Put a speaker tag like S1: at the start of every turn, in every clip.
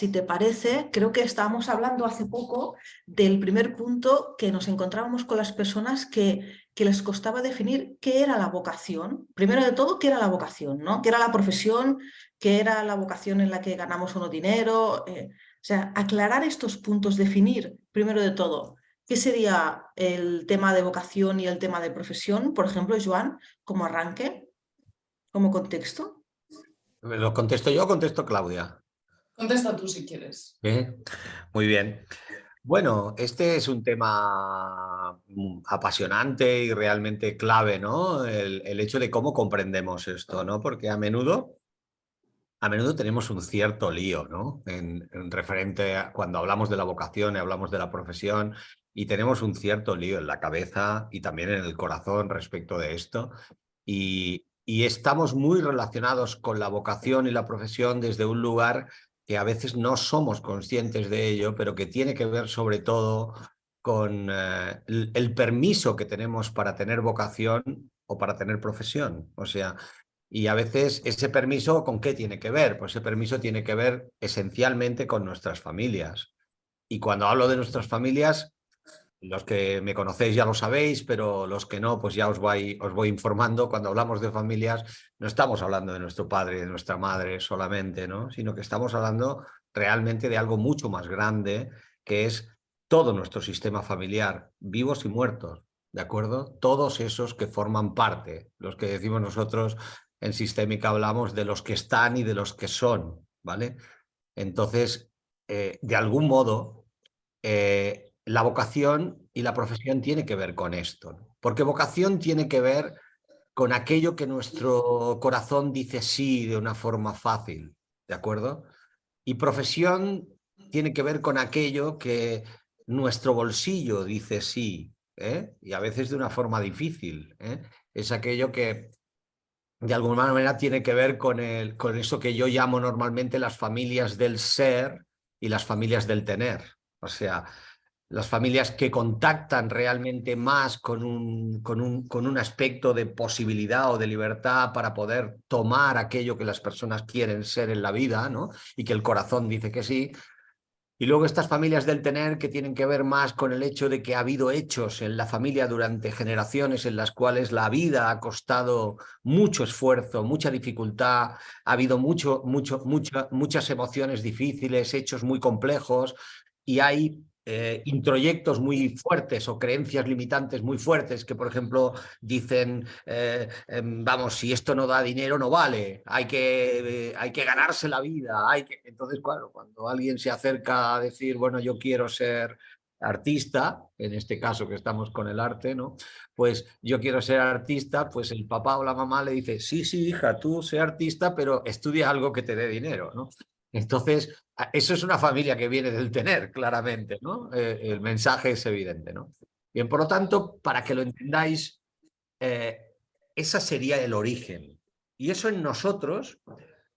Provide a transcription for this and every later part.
S1: si te parece, creo que estábamos hablando hace poco del primer punto que nos encontrábamos con las personas que les costaba definir qué era la vocación. Primero de todo, qué era la vocación, ¿no? ¿Qué era la profesión? ¿Qué era la vocación en la que ganamos o no dinero? O sea, aclarar estos puntos, definir, primero de todo, qué sería el tema de vocación y el tema de profesión, por ejemplo, Joan, como arranque, como contexto.
S2: ¿Lo contesto yo o contesto Claudia?
S3: Contesta tú si quieres.
S2: Muy bien. Bueno, este es un tema apasionante y realmente clave, ¿no? El hecho de cómo comprendemos esto, ¿no? Porque a menudo tenemos un cierto lío, ¿no? En referente a cuando hablamos de la vocación y hablamos de la profesión, y tenemos un cierto lío en la cabeza y también en el corazón respecto de esto. Y estamos muy relacionados con la vocación y la profesión desde un lugar que a veces no somos conscientes de ello, pero que tiene que ver sobre todo con el permiso que tenemos para tener vocación o para tener profesión. O sea, y a veces ese permiso, ¿con qué tiene que ver? Pues ese permiso tiene que ver esencialmente con nuestras familias. Y cuando hablo de nuestras familias, los que me conocéis ya lo sabéis, pero los que no, pues ya os voy informando. Cuando hablamos de familias, no estamos hablando de nuestro padre y de nuestra madre solamente, ¿no? Sino que estamos hablando realmente de algo mucho más grande, que es todo nuestro sistema familiar, vivos y muertos, ¿de acuerdo? Todos esos que forman parte, los que decimos nosotros en Sistémica hablamos de los que están y de los que son, ¿vale? Entonces, de algún modo, la vocación y la profesión tiene que ver con esto, ¿no? Porque vocación tiene que ver con aquello que nuestro corazón dice sí de una forma fácil, ¿de acuerdo? Y profesión tiene que ver con aquello que nuestro bolsillo dice sí, ¿eh? Y a veces de una forma difícil, ¿eh? Es aquello que de alguna manera tiene que ver con eso que yo llamo normalmente las familias del ser y las familias del tener. O sea, las familias que contactan realmente más con un aspecto de posibilidad o de libertad para poder tomar aquello que las personas quieren ser en la vida, ¿no? Y que el corazón dice que sí. Y luego estas familias del tener que tienen que ver más con el hecho de que ha habido hechos en la familia durante generaciones en las cuales la vida ha costado mucho esfuerzo, mucha dificultad, ha habido muchas emociones difíciles, hechos muy complejos y hay introyectos muy fuertes o creencias limitantes muy fuertes que, por ejemplo, dicen, vamos, si esto no da dinero no vale, hay que ganarse la vida. Entonces, claro, cuando alguien se acerca a decir, bueno, yo quiero ser artista, en este caso que estamos con el arte, ¿no? Pues yo quiero ser artista, pues el papá o la mamá le dice, sí, sí, hija, tú sé artista, pero estudia algo que te dé dinero, ¿no? Entonces, eso es una familia que viene del tener, claramente, ¿no? El mensaje es evidente, ¿no? Bien, por lo tanto, para que lo entendáis, ese sería el origen. Y eso en nosotros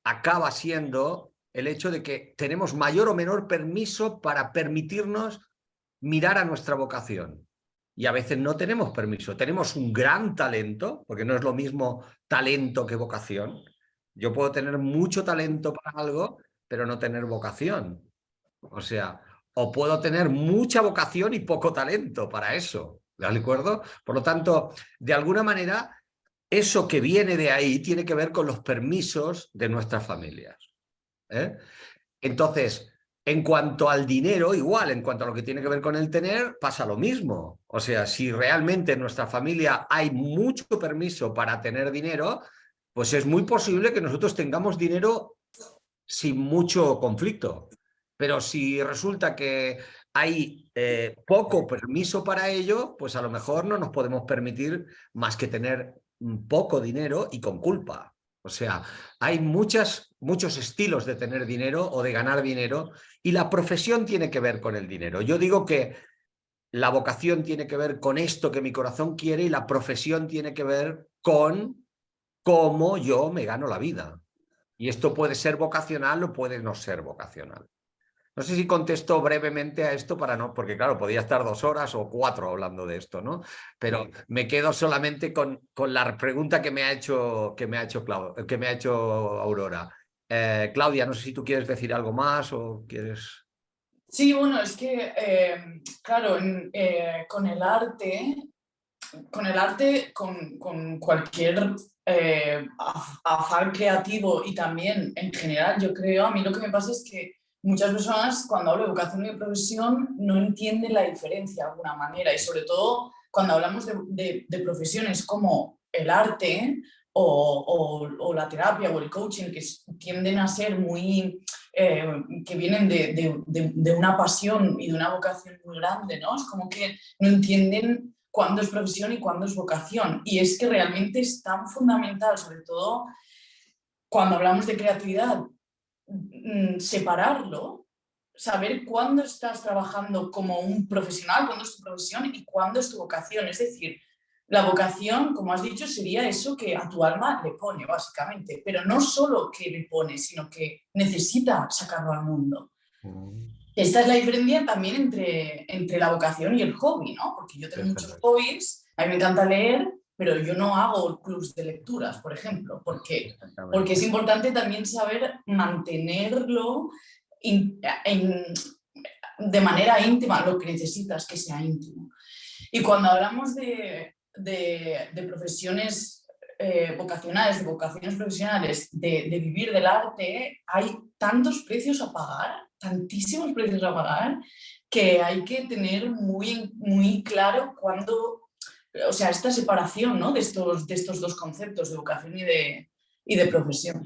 S2: acaba siendo el hecho de que tenemos mayor o menor permiso para permitirnos mirar a nuestra vocación. Y a veces no tenemos permiso. Tenemos un gran talento, porque no es lo mismo talento que vocación. Yo puedo tener mucho talento para algo, pero no tener vocación. O sea, o puedo tener mucha vocación y poco talento para eso. ¿De acuerdo? Por lo tanto, de alguna manera, eso que viene de ahí tiene que ver con los permisos de nuestras familias, ¿eh? Entonces, en cuanto al dinero, igual, en cuanto a lo que tiene que ver con el tener, pasa lo mismo. O sea, si realmente en nuestra familia hay mucho permiso para tener dinero, pues es muy posible que nosotros tengamos dinero sin mucho conflicto. Pero si resulta que hay poco permiso para ello, pues a lo mejor no nos podemos permitir más que tener poco dinero y con culpa. O sea, hay muchos estilos de tener dinero o de ganar dinero y la profesión tiene que ver con el dinero. Yo digo que la vocación tiene que ver con esto que mi corazón quiere y la profesión tiene que ver con cómo yo me gano la vida. Y esto puede ser vocacional o puede no ser vocacional. No sé si contesto brevemente a esto para no, porque claro, podía estar 2 horas o 4 hablando de esto, ¿no? Pero me quedo solamente con la pregunta que me ha hecho Aurora. Claudia, no sé si tú quieres decir algo más o quieres...
S3: Sí, bueno, es que, claro, con cualquier afán creativo y también en general, yo creo, a mí lo que me pasa es que muchas personas cuando hablo de educación y de profesión no entienden la diferencia de alguna manera y sobre todo cuando hablamos de profesiones como el arte o la terapia o el coaching que tienden a ser muy, que vienen de una pasión y de una vocación muy grande, ¿no? Es como que no entienden cuándo es profesión y cuándo es vocación. Y es que realmente es tan fundamental, sobre todo cuando hablamos de creatividad, separarlo, saber cuándo estás trabajando como un profesional, cuándo es tu profesión y cuándo es tu vocación. Es decir, la vocación, como has dicho, sería eso que a tu alma le pone, básicamente. Pero no solo que le pone, sino que necesita sacarlo al mundo. Esta es la diferencia también entre la vocación y el hobby, ¿no? Porque yo tengo muchos hobbies, a mí me encanta leer, pero yo no hago clubs de lecturas, por ejemplo, porque es importante también saber mantenerlo de manera íntima, lo que necesitas que sea íntimo. Y cuando hablamos de profesiones vocacionales, de vocaciones profesionales, de vivir del arte, hay tantos precios a pagar, tantísimos precios a pagar, que hay que tener muy, muy claro cuándo, o sea, esta separación, ¿no? de estos dos conceptos, de vocación y de profesión.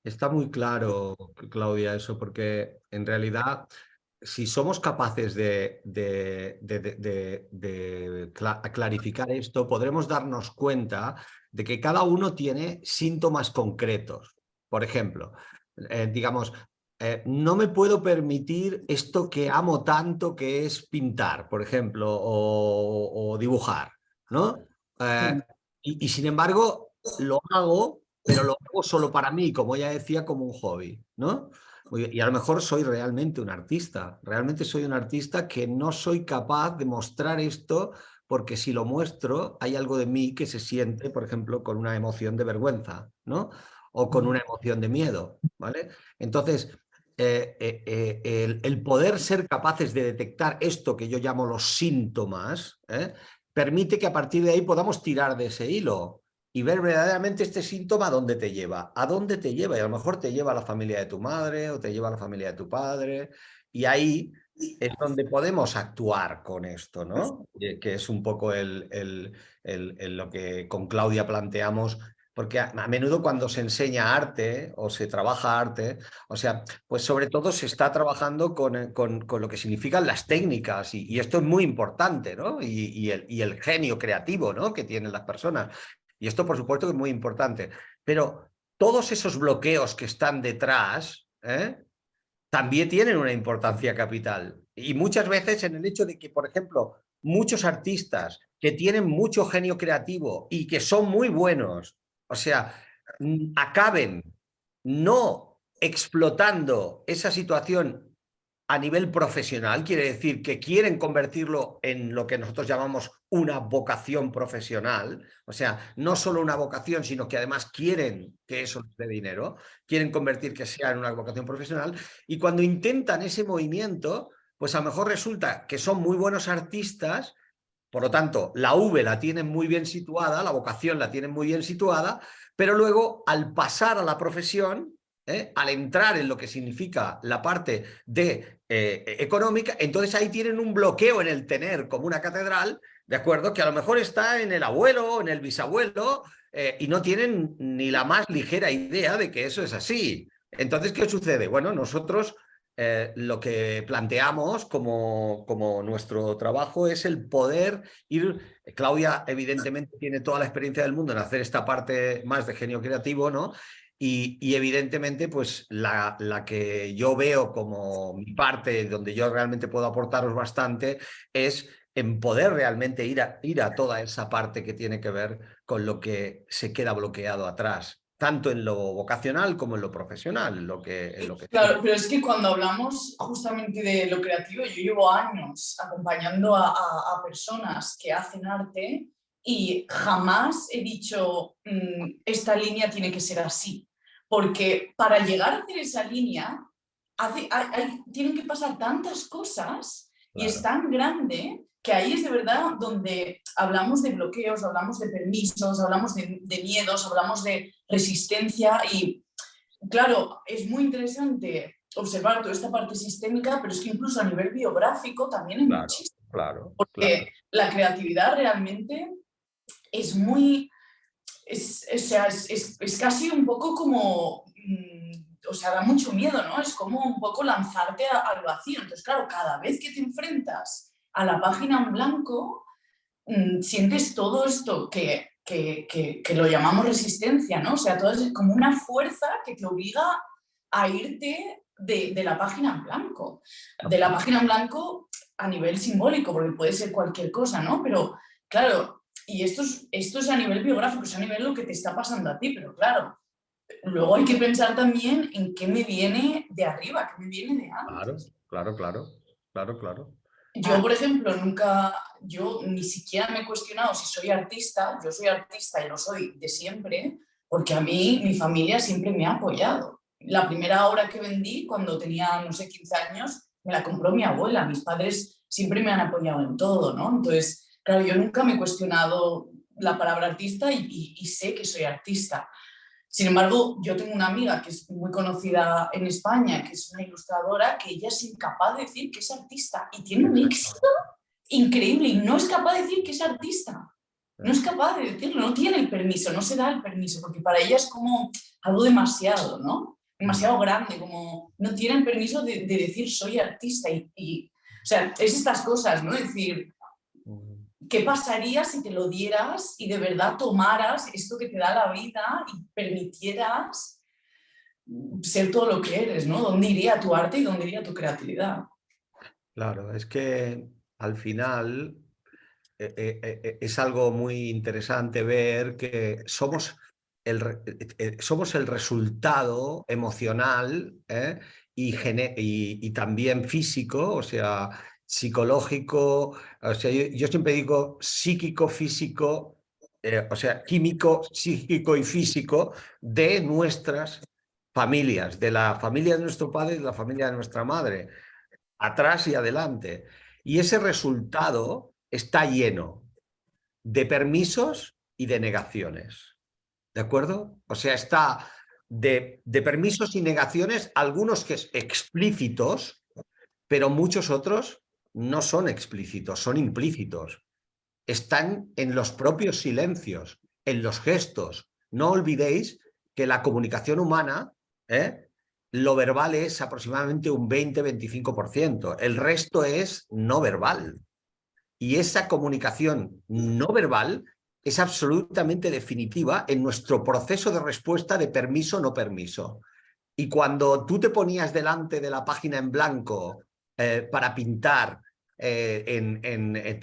S2: Está muy claro, Claudia, eso, porque en realidad, si somos capaces de clarificar esto, podremos darnos cuenta de que cada uno tiene síntomas concretos. Por ejemplo, digamos, no me puedo permitir esto que amo tanto, que es pintar, por ejemplo, o dibujar, ¿no? Y sin embargo, lo hago, pero lo hago solo para mí, como ella decía, como un hobby, ¿no? Y a lo mejor soy realmente un artista, realmente soy un artista que no soy capaz de mostrar esto porque si lo muestro hay algo de mí que se siente, por ejemplo, con una emoción de vergüenza, ¿no? O con una emoción de miedo, ¿vale? Entonces, el poder ser capaces de detectar esto que yo llamo los síntomas, permite que a partir de ahí podamos tirar de ese hilo y ver verdaderamente este síntoma a dónde te lleva. ¿A dónde te lleva? Y a lo mejor te lleva a la familia de tu madre o te lleva a la familia de tu padre. Y ahí es donde podemos actuar con esto, ¿no? Que es un poco lo que con Claudia planteamos, porque a menudo cuando se enseña arte o se trabaja arte, o sea, pues sobre todo se está trabajando con lo que significan las técnicas y esto es muy importante, ¿no? Y el genio creativo, ¿no? Que tienen las personas. Y esto, por supuesto, que es muy importante. Pero todos esos bloqueos que están detrás, también tienen una importancia capital. Y muchas veces en el hecho de que, por ejemplo, muchos artistas que tienen mucho genio creativo y que son muy buenos, o sea, acaben no explotando esa situación a nivel profesional, quiere decir que quieren convertirlo en lo que nosotros llamamos una vocación profesional, o sea, no solo una vocación, sino que además quieren que eso les dé dinero, quieren convertir que sea en una vocación profesional, y cuando intentan ese movimiento, pues a lo mejor resulta que son muy buenos artistas, por lo tanto, la V la tienen muy bien situada, la vocación la tienen muy bien situada, pero luego al pasar a la profesión, al entrar en lo que significa la parte de económica, entonces ahí tienen un bloqueo en el tener como una catedral, ¿de acuerdo? Que a lo mejor está en el abuelo o en el bisabuelo y no tienen ni la más ligera idea de que eso es así. Entonces, ¿qué sucede? Bueno, nosotros lo que planteamos como nuestro trabajo es el poder ir. Claudia, evidentemente, tiene toda la experiencia del mundo en hacer esta parte más de genio creativo, ¿no? Y evidentemente, pues la que yo veo como mi parte, donde yo realmente puedo aportaros bastante, es en poder realmente ir a toda esa parte que tiene que ver con lo que se queda bloqueado atrás, tanto en lo vocacional como en lo profesional.
S3: Claro, pero es que cuando hablamos justamente de lo creativo, yo llevo años acompañando a personas que hacen arte y jamás he dicho esta línea tiene que ser así. porque para llegar a hacer esa línea tienen que pasar tantas cosas y es tan grande que ahí es de verdad donde hablamos de bloqueos, hablamos de permisos, hablamos de miedos, hablamos de resistencia y claro, es muy interesante observar toda esta parte sistémica, pero es que incluso a nivel biográfico también hay muchísimo. Porque la creatividad realmente es muy... Es casi un poco como... o sea, da mucho miedo, ¿no? Es como un poco lanzarte al vacío. Entonces, claro, cada vez que te enfrentas a la página en blanco, sientes todo esto que lo llamamos resistencia, ¿no? O sea, todo es como una fuerza que te obliga a irte de la página en blanco. De la página en blanco a nivel simbólico, porque puede ser cualquier cosa, ¿no? Pero, claro, y esto es a nivel biográfico, es a nivel lo que te está pasando a ti, pero claro, luego hay que pensar también en qué me viene de arriba, qué me viene de antes.
S2: Claro.
S3: Yo, por ejemplo, yo ni siquiera me he cuestionado si soy artista. Yo soy artista y lo soy de siempre, porque a mí mi familia siempre me ha apoyado. La primera obra que vendí cuando tenía, no sé, 15 años, me la compró mi abuela. Mis padres siempre me han apoyado en todo, ¿no? Entonces, claro, yo nunca me he cuestionado la palabra artista y sé que soy artista. Sin embargo, yo tengo una amiga que es muy conocida en España, que es una ilustradora, que ella es incapaz de decir que es artista y tiene un éxito increíble y no es capaz de decir que es artista. No es capaz de decirlo, no tiene el permiso, no se da el permiso, porque para ella es como algo demasiado, ¿no? Demasiado grande, como no tiene el permiso de decir soy artista. O sea, es estas cosas, ¿no? Es decir, ¿qué pasaría si te lo dieras y de verdad tomaras esto que te da la vida y permitieras ser todo lo que eres, ¿no? ¿Dónde iría tu arte y dónde iría tu creatividad?
S2: Claro, es que al final es algo muy interesante ver que somos somos el resultado emocional y también físico, o sea, psicológico, o sea, yo siempre digo psíquico, físico, o sea, químico, psíquico y físico de nuestras familias, de la familia de nuestro padre y de la familia de nuestra madre, atrás y adelante. Y ese resultado está lleno de permisos y de negaciones. ¿De acuerdo? O sea, está de permisos y negaciones, algunos que son explícitos, pero muchos otros no son explícitos, son implícitos. Están en los propios silencios, en los gestos. No olvidéis que la comunicación humana, lo verbal es aproximadamente un 20-25%. El resto es no verbal. Y esa comunicación no verbal es absolutamente definitiva en nuestro proceso de respuesta de permiso o no permiso. Y cuando tú te ponías delante de la página en blanco para pintar en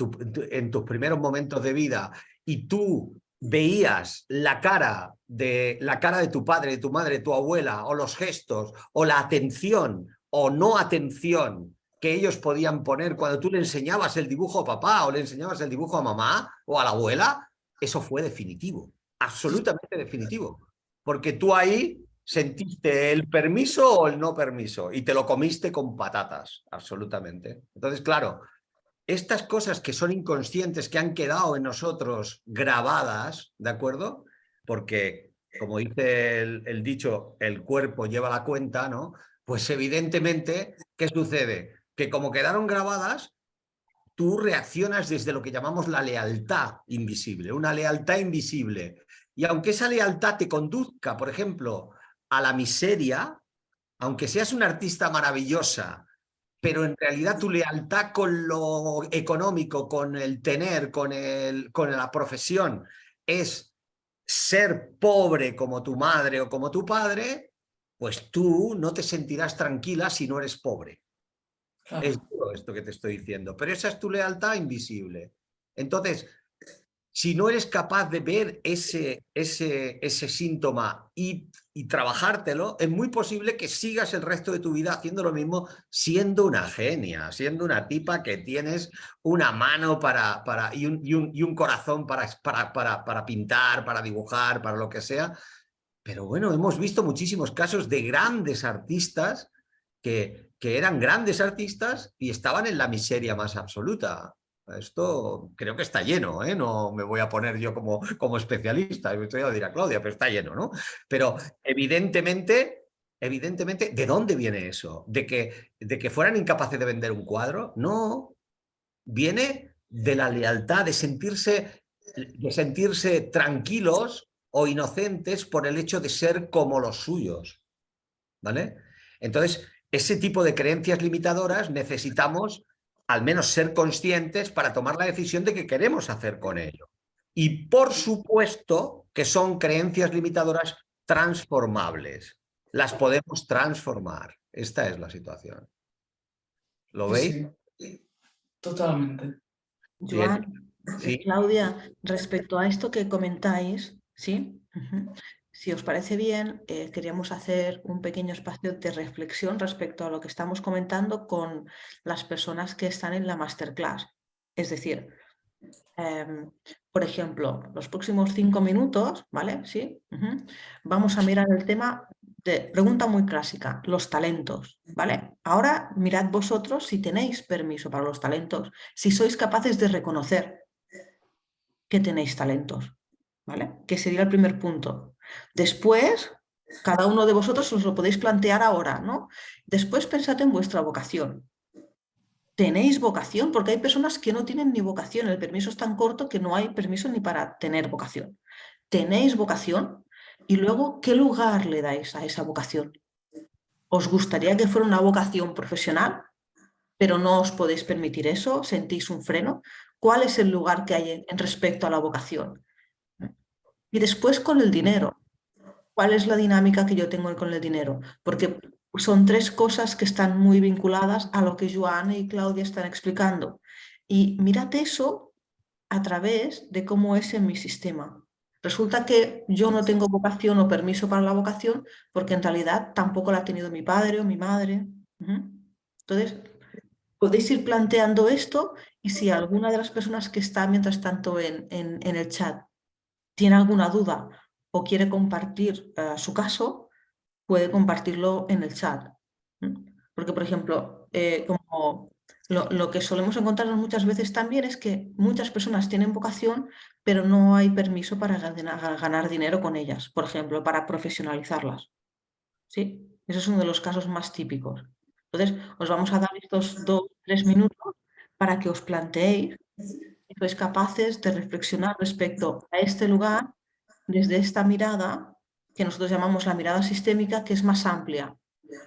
S2: tus primeros momentos de vida y tú veías la cara de tu padre, de tu madre, de tu abuela, o los gestos, o la atención o no atención que ellos podían poner cuando tú le enseñabas el dibujo a papá o le enseñabas el dibujo a mamá o a la abuela, eso fue definitivo, absolutamente definitivo. Porque tú ahí sentiste el permiso o el no permiso y te lo comiste con patatas, absolutamente. Entonces, claro, estas cosas que son inconscientes, que han quedado en nosotros grabadas, ¿de acuerdo? Porque, como dice el dicho, el cuerpo lleva la cuenta, ¿no? Pues evidentemente, ¿qué sucede? Que como quedaron grabadas, tú reaccionas desde lo que llamamos la lealtad invisible, una lealtad invisible. Y aunque esa lealtad te conduzca, por ejemplo, a la miseria, aunque seas una artista maravillosa, pero en realidad tu lealtad con lo económico, con el tener, con la profesión, es ser pobre como tu madre o como tu padre, pues tú no te sentirás tranquila si no eres pobre.
S3: Claro.
S2: Es todo esto que te estoy diciendo, pero esa es tu lealtad invisible. Entonces, si no eres capaz de ver ese síntoma y trabajártelo, es muy posible que sigas el resto de tu vida haciendo lo mismo, siendo una genia, siendo una tipa que tienes una mano y un corazón para pintar, para dibujar, para lo que sea, Pero bueno, hemos visto muchísimos casos de grandes artistas que eran grandes artistas y estaban en la miseria más absoluta. Esto creo que está lleno, ¿eh? No me voy a poner yo como especialista, me estoy a decir a Claudia, pero está lleno, ¿no? Pero evidentemente, ¿de dónde viene eso? ¿De que fueran incapaces de vender un cuadro? No, viene de la lealtad, de sentirse tranquilos o inocentes por el hecho de ser como los suyos, ¿vale? Entonces, ese tipo de creencias limitadoras necesitamos al menos ser conscientes para tomar la decisión de qué queremos hacer con ello. Y por supuesto que son creencias limitadoras transformables. Las podemos transformar. Esta es la situación. ¿Lo
S3: Sí,
S2: veis?
S3: sí, totalmente.
S2: Bien.
S1: Joan,
S2: Sí.
S1: Claudia, respecto a esto que comentáis, ¿sí? Si os parece bien, queríamos hacer un pequeño espacio de reflexión respecto a lo que estamos comentando con las personas que están en la masterclass. Es decir, por ejemplo, los próximos 5 minutos, ¿vale? Sí. Vamos a mirar el tema de pregunta muy clásica, los talentos, ¿vale? Ahora mirad vosotros si tenéis permiso para los talentos, si sois capaces de reconocer que tenéis talentos, ¿vale? Que sería el primer punto. Después, cada uno de vosotros os lo podéis plantear ahora, ¿no? Después pensad en vuestra vocación. ¿Tenéis vocación? Porque hay personas que no tienen ni vocación. El permiso es tan corto que no hay permiso ni para tener vocación. ¿Tenéis vocación? Y luego, ¿qué lugar le dais a esa vocación? ¿Os gustaría que fuera una vocación profesional, pero no os podéis permitir eso? ¿Sentís un freno? ¿Cuál es el lugar que hay en respecto a la vocación? Y después con el dinero. ¿Cuál es la dinámica que yo tengo con el dinero? Porque son tres cosas que están muy vinculadas a lo que Joana y Claudia están explicando. Y mirad eso a través de cómo es en mi sistema. Resulta que yo no tengo vocación o permiso para la vocación porque en realidad tampoco la ha tenido mi padre o mi madre. Entonces, podéis ir planteando esto y si alguna de las personas que está mientras tanto en el chat tiene alguna duda o quiere compartir su caso, puede compartirlo en el chat. Porque, por ejemplo, como lo que solemos encontrarnos muchas veces también es que muchas personas tienen vocación, pero no hay permiso para ganar dinero con ellas, por ejemplo, para profesionalizarlas. ¿Sí? Ese es uno de los casos más típicos. Entonces, os vamos a dar estos 2-3 minutos para que os planteéis si sois capaces de reflexionar respecto a este lugar desde esta mirada que nosotros llamamos la mirada sistémica, que es más amplia,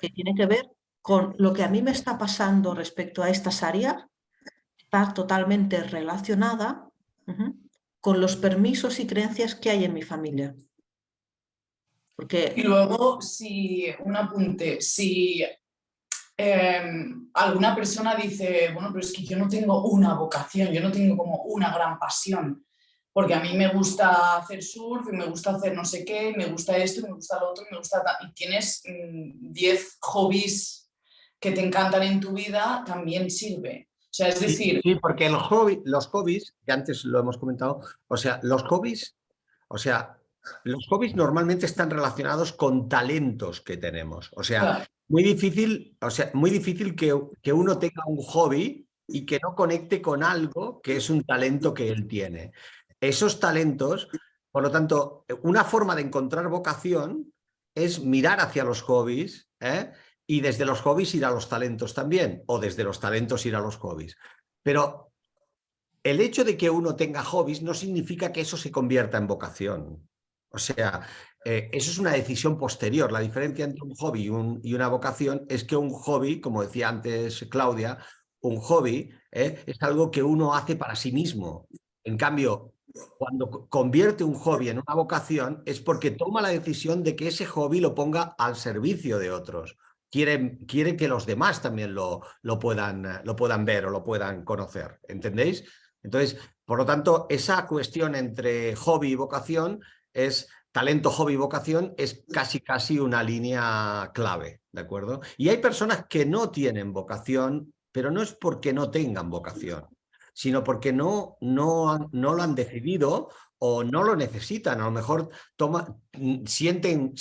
S1: que tiene que ver con lo que a mí me está pasando respecto a estas áreas, está totalmente relacionada con los permisos y creencias que hay en mi familia. Porque
S3: Y luego, si un apunte, si alguna persona dice, bueno, pero es que yo no tengo una vocación, yo no tengo como una gran pasión, porque a mí me gusta hacer surf, y me gusta hacer no sé qué, me gusta esto, me gusta lo otro, me gusta y tienes 10 hobbies que te encantan en tu vida, también sirve. O sea, es
S2: Sí,
S3: decir,
S2: sí, porque los hobbies, que antes lo hemos comentado, o sea, los hobbies normalmente están relacionados con talentos que tenemos.
S3: claro,
S2: O sea, muy difícil que uno tenga un hobby y que no conecte con algo que es un talento que él tiene. Esos talentos, por lo tanto, una forma de encontrar vocación es mirar hacia los hobbies, ¿eh? Y desde los hobbies ir a los talentos también, o desde los talentos ir a los hobbies. Pero el hecho de que uno tenga hobbies no significa que eso se convierta en vocación. O sea, eso es una decisión posterior. La diferencia entre un hobby y una vocación es que un hobby, como decía antes Claudia, un hobby es algo que uno hace para sí mismo. En cambio, cuando convierte un hobby en una vocación es porque toma la decisión de que ese hobby lo ponga al servicio de otros. Quiere que los demás también lo puedan ver o lo puedan conocer. ¿Entendéis? Entonces, por lo tanto, esa cuestión entre hobby y vocación es talento, hobby y vocación es casi una línea clave, ¿de acuerdo? Y hay personas que no tienen vocación, pero no es porque no tengan vocación, sino porque no lo han decidido o no lo necesitan. A lo mejor sienten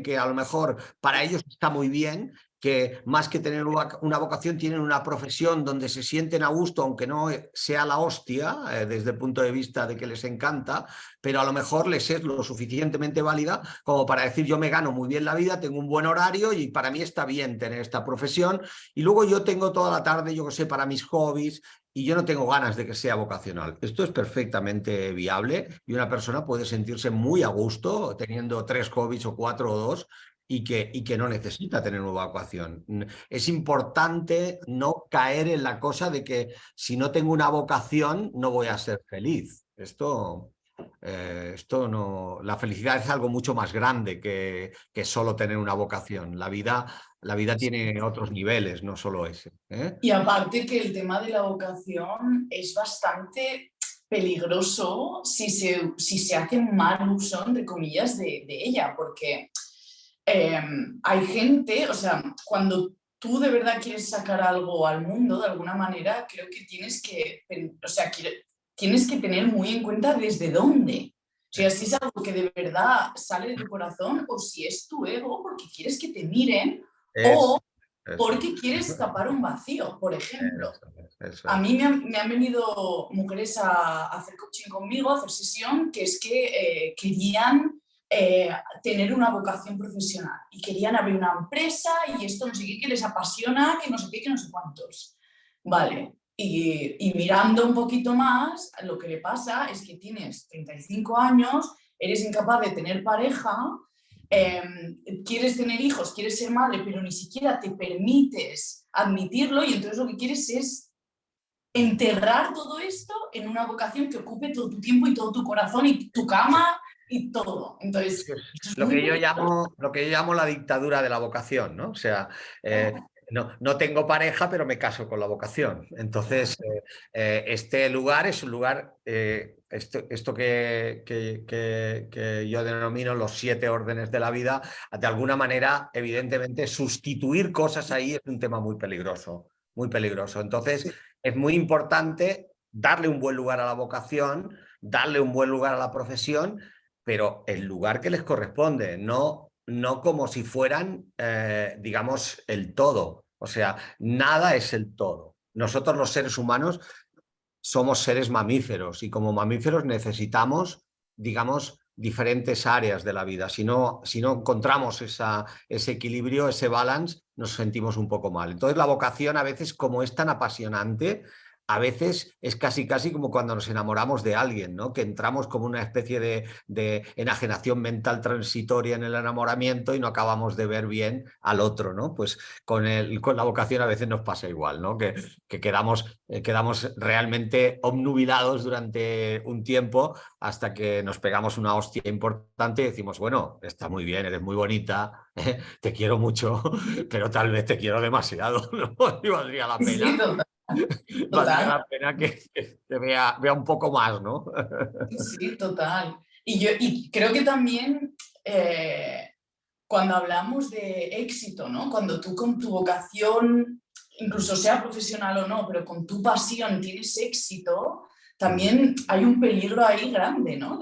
S2: que a lo mejor para ellos está muy bien, que más que tener una vocación tienen una profesión donde se sienten a gusto, aunque no sea la hostia, desde el punto de vista de que les encanta, pero a lo mejor les es lo suficientemente válida como para decir yo me gano muy bien la vida, tengo un buen horario y para mí está bien tener esta profesión y luego yo tengo toda la tarde, yo que sé, para mis hobbies y yo no tengo ganas de que sea vocacional. Esto es perfectamente viable y una persona puede sentirse muy a gusto teniendo 3 hobbies o 4 o 2 y que no necesita tener una vocación. Es importante no caer en la cosa de que si no tengo una vocación no voy a ser feliz. Esto no, la felicidad es algo mucho más grande que solo tener una vocación. La vida tiene otros niveles, no solo ese.
S3: Y aparte que el tema de la vocación es bastante peligroso si se hace mal uso, entre comillas, de ella, porque hay gente, o sea, cuando tú de verdad quieres sacar algo al mundo, de alguna manera, creo que tienes que, o sea, tienes que tener muy en cuenta desde dónde. O sea, si es algo que de verdad sale de tu corazón o si es tu ego porque quieres que te miren o porque quieres tapar un vacío, por ejemplo.
S2: Eso.
S3: A mí me han venido mujeres a hacer coaching conmigo, a hacer sesión, que es que querían tener una vocación profesional y querían abrir una empresa y esto no sé qué, que les apasiona, que no sé qué, que no sé cuántos. Vale, y mirando un poquito más, lo que le pasa es que tienes 35 años, eres incapaz de tener pareja, quieres tener hijos, quieres ser madre, pero ni siquiera te permites admitirlo y entonces lo que quieres es enterrar todo esto en una vocación que ocupe todo tu tiempo y todo tu corazón y tu cama y todo. Entonces,
S2: lo que yo llamo la dictadura de la vocación, ¿no? O sea, no tengo pareja, pero me caso con la vocación. Entonces, este lugar es un lugar, esto que yo denomino los 7 órdenes de la vida, de alguna manera, evidentemente, sustituir cosas ahí es un tema muy peligroso, muy peligroso. Entonces, es muy importante darle un buen lugar a la vocación, darle un buen lugar a la profesión, pero el lugar que les corresponde, no como si fueran, digamos, el todo. O sea, nada es el todo. Nosotros los seres humanos somos seres mamíferos y como mamíferos necesitamos, digamos, diferentes áreas de la vida. Si no encontramos ese equilibrio, ese balance, nos sentimos un poco mal. Entonces la vocación a veces, como es tan apasionante, a veces es casi como cuando nos enamoramos de alguien, ¿no? Que entramos como una especie de enajenación mental transitoria en el enamoramiento y no acabamos de ver bien al otro, ¿no? Pues con la vocación a veces nos pasa igual, ¿no? Que quedamos realmente obnubilados durante un tiempo hasta que nos pegamos una hostia importante y decimos, bueno, está muy bien, eres muy bonita, te quiero mucho, pero tal vez te quiero demasiado, ¿no? Y valdría la pena.
S3: Sí, total.
S2: Valdría la pena que vea un poco más, ¿no?
S3: Sí, total. Y creo que también cuando hablamos de éxito, ¿no? Cuando tú con tu vocación, incluso sea profesional o no, pero con tu pasión tienes éxito, también hay un peligro ahí grande, ¿no?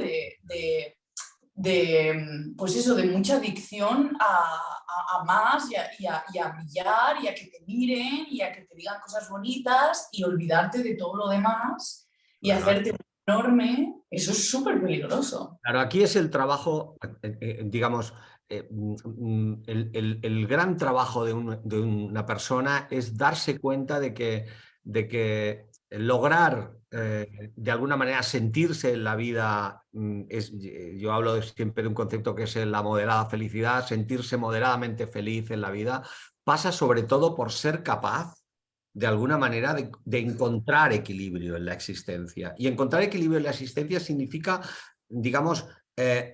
S3: Pues eso, de mucha adicción a más y a brillar y a que te miren y a que te digan cosas bonitas y olvidarte de todo lo demás y hacerte enorme. Eso es súper peligroso.
S2: Claro, aquí es el trabajo, digamos, el gran trabajo de una persona es darse cuenta de que lograr de alguna manera sentirse en la vida, yo hablo siempre de un concepto que es la moderada felicidad, sentirse moderadamente feliz en la vida, pasa sobre todo por ser capaz de alguna manera de encontrar equilibrio en la existencia. Y encontrar equilibrio en la existencia significa, digamos,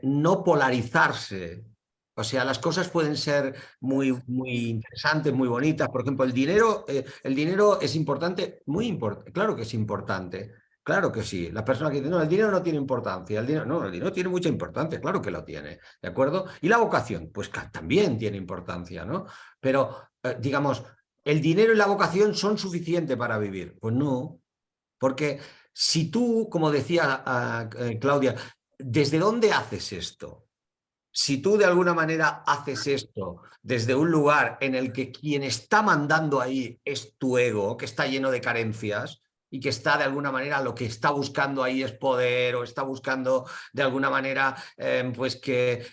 S2: no polarizarse. O sea, las cosas pueden ser muy interesantes, muy bonitas. Por ejemplo, el dinero es importante, muy importante. Claro que es importante. Claro que sí. Las personas que dicen, no, el dinero no tiene importancia. El dinero tiene mucha importancia, claro que lo tiene. ¿De acuerdo? Y la vocación, pues también tiene importancia, ¿no? Pero, digamos, ¿el dinero y la vocación son suficientes para vivir? Pues no, porque si tú, como decía Claudia, ¿desde dónde haces esto? Si tú de alguna manera haces esto desde un lugar en el que quien está mandando ahí es tu ego, que está lleno de carencias y que está de alguna manera, lo que está buscando ahí es poder, o está buscando de alguna manera que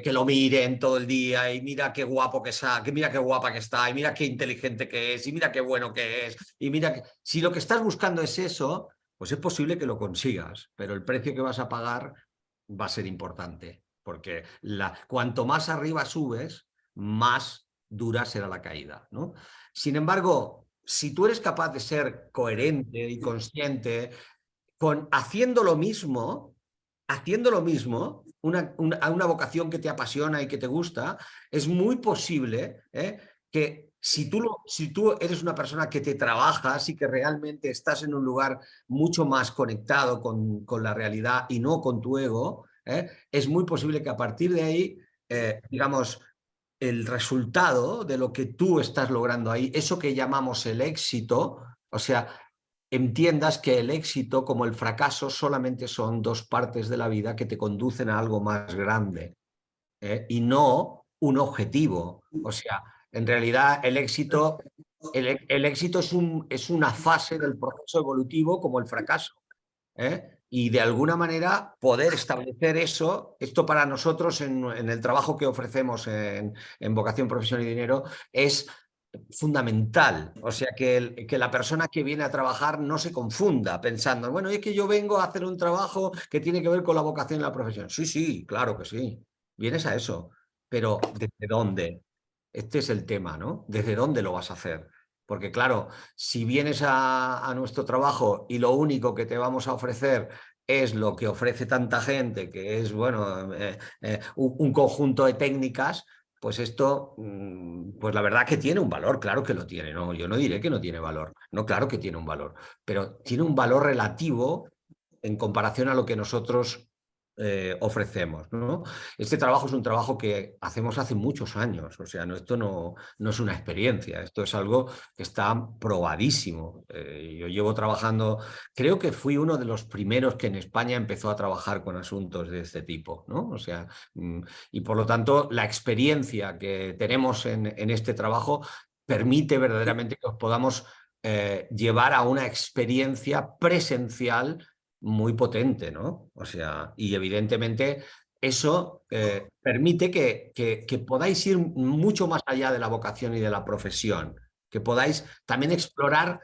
S2: lo miren todo el día, y mira qué guapo que está, que mira qué guapa que está, y mira qué inteligente que es, y mira qué bueno que es, y mira que... Si lo que estás buscando es eso, pues es posible que lo consigas, pero el precio que vas a pagar va a ser importante, porque cuanto más arriba subes, más dura será la caída, ¿no? Sin embargo, si tú eres capaz de ser coherente y consciente haciendo lo mismo, una vocación que te apasiona y que te gusta, es muy posible que si tú eres una persona que te trabajas y que realmente estás en un lugar mucho más conectado con la realidad y no con tu ego, es muy posible que a partir de ahí, digamos, el resultado de lo que tú estás logrando ahí, eso que llamamos el éxito, o sea, entiendas que el éxito como el fracaso solamente son dos partes de la vida que te conducen a algo más grande, y no un objetivo. O sea, en realidad el éxito es una fase del proceso evolutivo como el fracaso. Y de alguna manera poder establecer eso, esto para nosotros en el trabajo que ofrecemos en Vocación, Profesión y Dinero es fundamental. O sea, que la persona que viene a trabajar no se confunda pensando, bueno, es que yo vengo a hacer un trabajo que tiene que ver con la vocación y la profesión. Sí, sí, claro que sí. Vienes a eso. Pero ¿desde dónde? Este es el tema, ¿no? ¿Desde dónde lo vas a hacer? Porque claro, si vienes a nuestro trabajo y lo único que te vamos a ofrecer es lo que ofrece tanta gente, que es, bueno, un conjunto de técnicas, pues esto, pues la verdad que tiene un valor, claro que lo tiene, ¿no? Yo no diré que no tiene valor, no, claro que tiene un valor, pero tiene un valor relativo en comparación a lo que nosotros ofrecemos, ¿no? Este trabajo es un trabajo que hacemos hace muchos años, o sea, esto no es una experiencia, esto es algo que está probadísimo. Yo llevo trabajando, creo que fui uno de los primeros que en España empezó a trabajar con asuntos de este tipo, ¿no? O sea, y por lo tanto la experiencia que tenemos en este trabajo permite verdaderamente que os podamos llevar a una experiencia presencial muy potente, ¿no? O sea, y evidentemente eso permite que podáis ir mucho más allá de la vocación y de la profesión, que podáis también explorar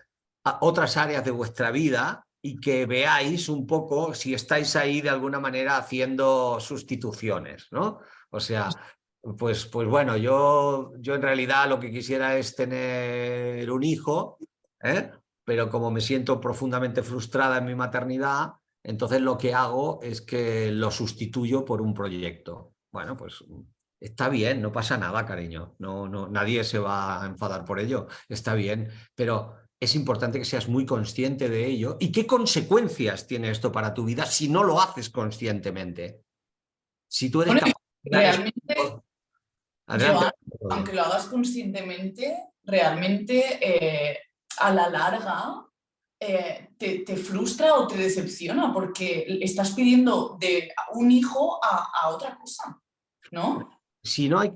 S2: otras áreas de vuestra vida y que veáis un poco si estáis ahí de alguna manera haciendo sustituciones, ¿no? O sea, pues bueno, yo en realidad lo que quisiera es tener un hijo, ¿eh? Pero como me siento profundamente frustrada en mi maternidad, entonces lo que hago es que lo sustituyo por un proyecto. Bueno, pues está bien, no pasa nada, cariño. Nadie se va a enfadar por ello. Está bien, pero es importante que seas muy consciente de ello. ¿Y qué consecuencias tiene esto para tu vida si no lo haces conscientemente? Si tú eres
S3: Bueno,
S2: capaz de dar
S3: realmente,
S2: adelante.
S3: aunque lo hagas conscientemente, realmente a la larga te frustra o te decepciona porque estás pidiendo de un hijo a otra cosa, ¿no?
S2: Si hay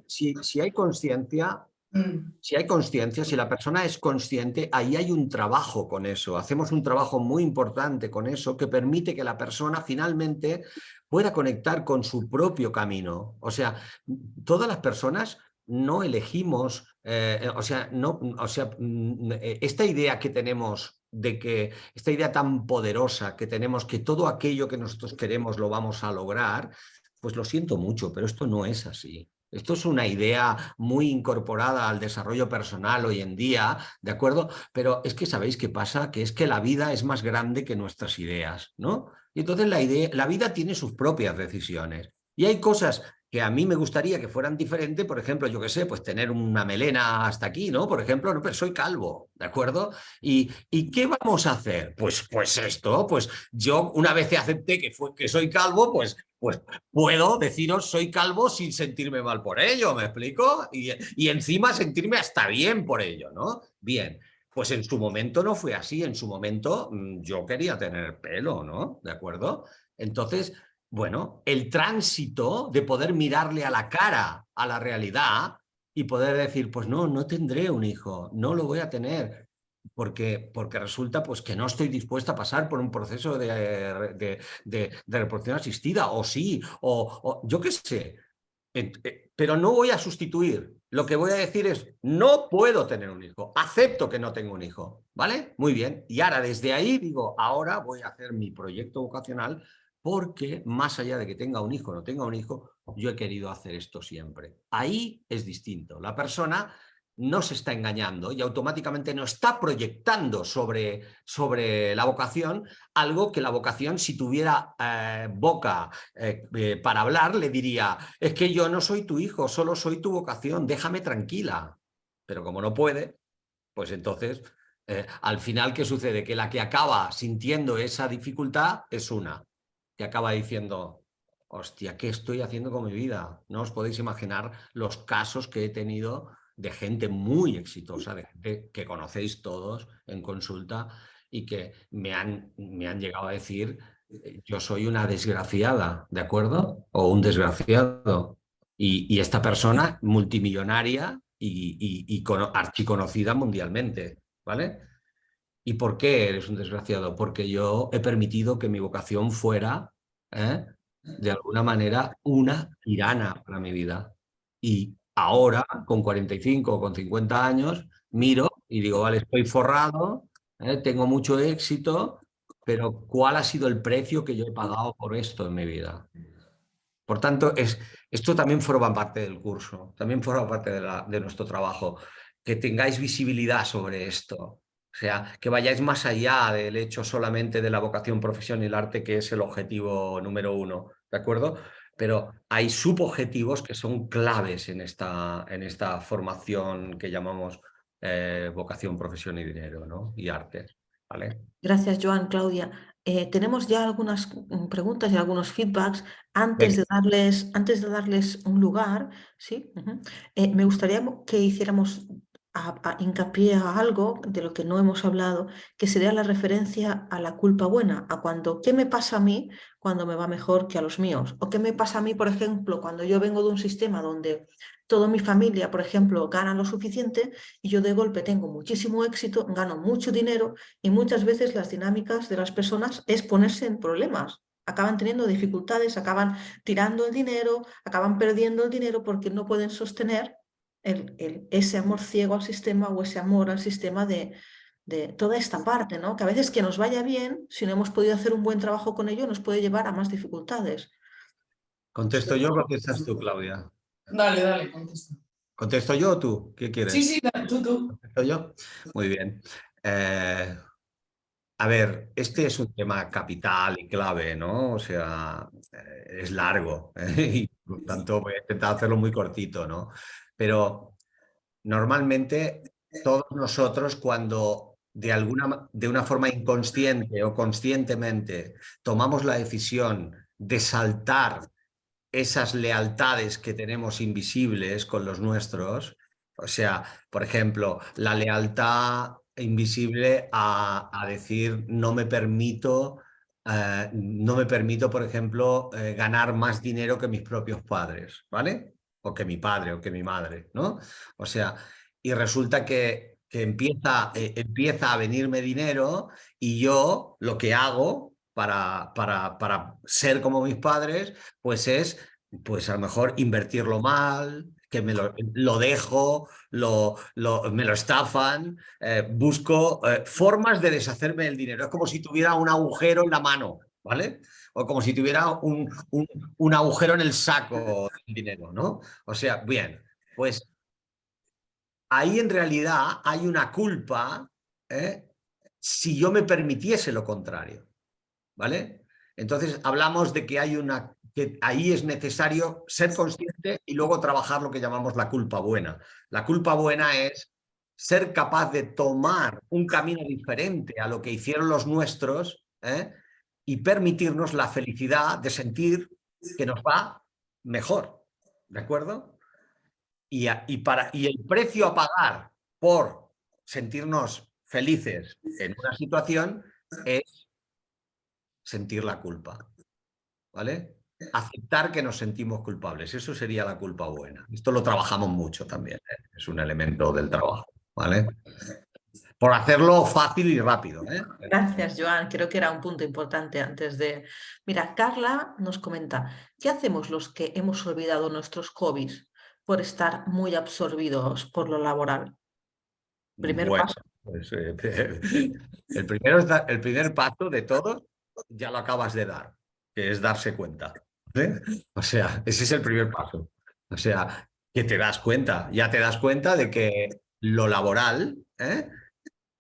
S2: consciencia, si la persona es consciente, ahí hay un trabajo con eso. Hacemos un trabajo muy importante con eso que permite que la persona finalmente pueda conectar con su propio camino. O sea, todas las personas no elegimos, esta idea que tenemos esta idea tan poderosa que tenemos que todo aquello que nosotros queremos lo vamos a lograr, pues lo siento mucho, pero esto no es así. Esto es una idea muy incorporada al desarrollo personal hoy en día, ¿de acuerdo? Pero es que ¿sabéis qué pasa? Que es que la vida es más grande que nuestras ideas, ¿no? Y entonces la vida tiene sus propias decisiones. Y hay cosas que a mí me gustaría que fueran diferentes, por ejemplo, yo qué sé, pues tener una melena hasta aquí, ¿no? Por ejemplo, no, pero soy calvo, ¿de acuerdo? ¿Y qué vamos a hacer? Pues esto, pues yo una vez que acepté que soy calvo, pues puedo deciros soy calvo sin sentirme mal por ello, ¿me explico? Y encima sentirme hasta bien por ello, ¿no? Bien, pues en su momento no fue así, en su momento yo quería tener pelo, ¿no? ¿De acuerdo? Entonces, Bueno, el tránsito de poder mirarle a la cara a la realidad y poder decir, pues no, no tendré un hijo, no lo voy a tener, porque resulta pues, que no estoy dispuesta a pasar por un proceso de reproducción asistida, o sí, o yo qué sé. Pero no voy a sustituir. Lo que voy a decir es, no puedo tener un hijo, acepto que no tengo un hijo, ¿vale? Muy bien. Y ahora desde ahí digo, ahora voy a hacer mi proyecto vocacional porque más allá de que tenga un hijo o no tenga un hijo, yo he querido hacer esto siempre. Ahí es distinto. La persona no se está engañando y automáticamente no está proyectando sobre la vocación algo que la vocación, si tuviera boca para hablar, le diría, es que yo no soy tu hijo, solo soy tu vocación, déjame tranquila. Pero como no puede, pues entonces, al final, ¿qué sucede? Que la que acaba sintiendo esa dificultad es una, que acaba diciendo, hostia, ¿qué estoy haciendo con mi vida? No os podéis imaginar los casos que he tenido de gente muy exitosa, de gente que conocéis todos en consulta y que me han llegado a decir, yo soy una desgraciada, ¿de acuerdo? O un desgraciado. Y esta persona multimillonaria y archiconocida mundialmente, ¿vale? ¿Y por qué eres un desgraciado? Porque yo he permitido que mi vocación fuera, de alguna manera, una tirana para mi vida. Y ahora, con 45 o con 50 años, miro y digo, vale, estoy forrado, tengo mucho éxito, pero ¿cuál ha sido el precio que yo he pagado por esto en mi vida? Por tanto, esto también forma parte del curso, también forma parte de nuestro trabajo, que tengáis visibilidad sobre esto. O sea, que vayáis más allá del hecho solamente de la vocación, profesión y el arte, que es el objetivo número uno, ¿de acuerdo? Pero hay subobjetivos que son claves en esta formación que llamamos vocación, profesión y dinero, ¿no? Y arte, ¿vale?
S1: Gracias, Joan. Claudia, tenemos ya algunas preguntas y algunos feedbacks.
S2: Venga.
S1: Antes de darles un lugar, ¿sí? Me gustaría que hiciéramos hincapié a algo de lo que no hemos hablado, que sería la referencia a la culpa buena, a cuando, ¿qué me pasa a mí cuando me va mejor que a los míos? ¿O qué me pasa a mí, por ejemplo, cuando yo vengo de un sistema donde toda mi familia, por ejemplo, gana lo suficiente y yo de golpe tengo muchísimo éxito, gano mucho dinero? Y muchas veces las dinámicas de las personas es ponerse en problemas. Acaban teniendo dificultades, acaban tirando el dinero, acaban perdiendo el dinero porque no pueden sostener ese amor ciego al sistema o ese amor al sistema de toda esta parte, ¿no? Que a veces que nos vaya bien, si no hemos podido hacer un buen trabajo con ello, nos puede llevar a más dificultades.
S2: ¿Contesto yo o contestas tú, Claudia?
S3: Dale, dale, contesta.
S2: ¿Contesto yo o tú? ¿Qué
S3: Sí,
S2: quieres?
S3: sí, tú.
S2: ¿Contesto yo? Muy bien. A ver, este es un tema capital y clave, ¿no? O sea, es largo, y por lo tanto voy a intentar hacerlo muy cortito, ¿no? Pero normalmente todos nosotros cuando de una forma inconsciente o conscientemente tomamos la decisión de saltar esas lealtades que tenemos invisibles con los nuestros, o sea, por ejemplo, la lealtad invisible a decir no me permito, por ejemplo, ganar más dinero que mis propios padres, ¿vale? O que mi padre o que mi madre, ¿no? O sea, y resulta que empieza a venirme dinero y yo lo que hago para ser como mis padres pues es, pues a lo mejor invertirlo mal, que lo dejo, me lo estafan, busco formas de deshacerme del dinero. Es como si tuviera un agujero en la mano, ¿vale? O como si tuviera un agujero en el saco del dinero, ¿no? O sea, bien, pues ahí en realidad hay una culpa, ¿eh? Si yo me permitiese lo contrario. ¿Vale? Entonces hablamos de que que ahí es necesario ser consciente y luego trabajar lo que llamamos la culpa buena. La culpa buena es ser capaz de tomar un camino diferente a lo que hicieron los nuestros, y permitirnos la felicidad de sentir que nos va mejor, ¿de acuerdo? Y el precio a pagar por sentirnos felices en una situación es sentir la culpa, ¿vale? aceptar que nos sentimos culpables. Eso sería la culpa buena. Esto lo trabajamos mucho también, ¿eh? Es un elemento del trabajo, ¿vale? Por hacerlo fácil y rápido, ¿eh?
S1: Gracias, Joan. Creo que era un punto importante antes de... Mira, Carla nos comenta, ¿qué hacemos los que hemos olvidado nuestros hobbies por estar muy absorbidos por lo laboral? Primer
S2: Bueno,
S1: paso.
S2: pues, el primer paso de todos ya lo acabas de dar, que es darse cuenta. ¿Eh? O sea, ese es el primer paso. O sea, que te das cuenta, ya te das cuenta de que lo laboral, ¿eh?,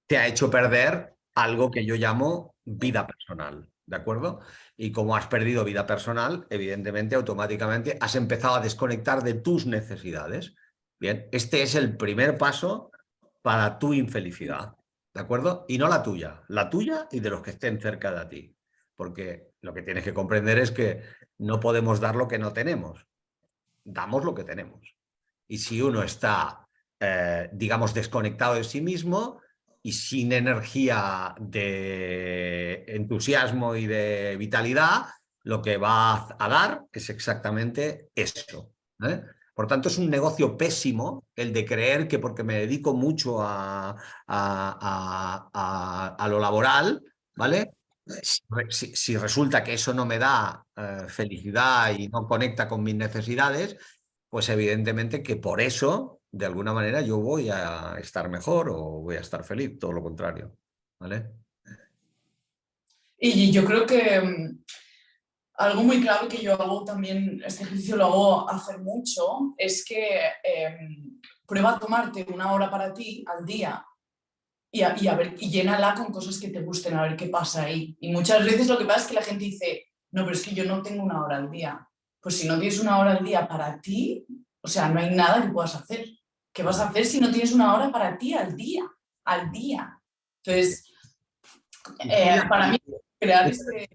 S2: te ha hecho perder algo que yo llamo vida personal, ¿de acuerdo? Y como has perdido vida personal, evidentemente, automáticamente has empezado a desconectar de tus necesidades. Bien, este es el primer paso para tu infelicidad, ¿de acuerdo? Y no la tuya y de los que estén cerca de ti. Porque lo que tienes que comprender es que no podemos dar lo que no tenemos, damos lo que tenemos. Y si uno está, digamos, desconectado de sí mismo y sin energía de entusiasmo y de vitalidad, lo que va a dar es exactamente eso, ¿eh? Por tanto, es un negocio pésimo el de creer que porque me dedico mucho a lo laboral, ¿vale? Si resulta que eso no me da felicidad y no conecta con mis necesidades, pues evidentemente que por eso, de alguna manera, yo voy a estar mejor o voy a estar feliz, todo lo contrario, ¿vale?
S3: Y yo creo que algo muy clave que yo hago también, este ejercicio lo hago hacer mucho, es que prueba a tomarte una hora para ti al día y a ver, y llénala con cosas que te gusten, a ver qué pasa ahí. Y muchas veces lo que pasa es que la gente dice, no, pero es que yo no tengo una hora al día. Pues si no tienes una hora al día para ti, o sea, no hay nada que puedas hacer. ¿Qué vas a hacer si no tienes una hora para ti al día? Al día. Entonces, para mí, crear este...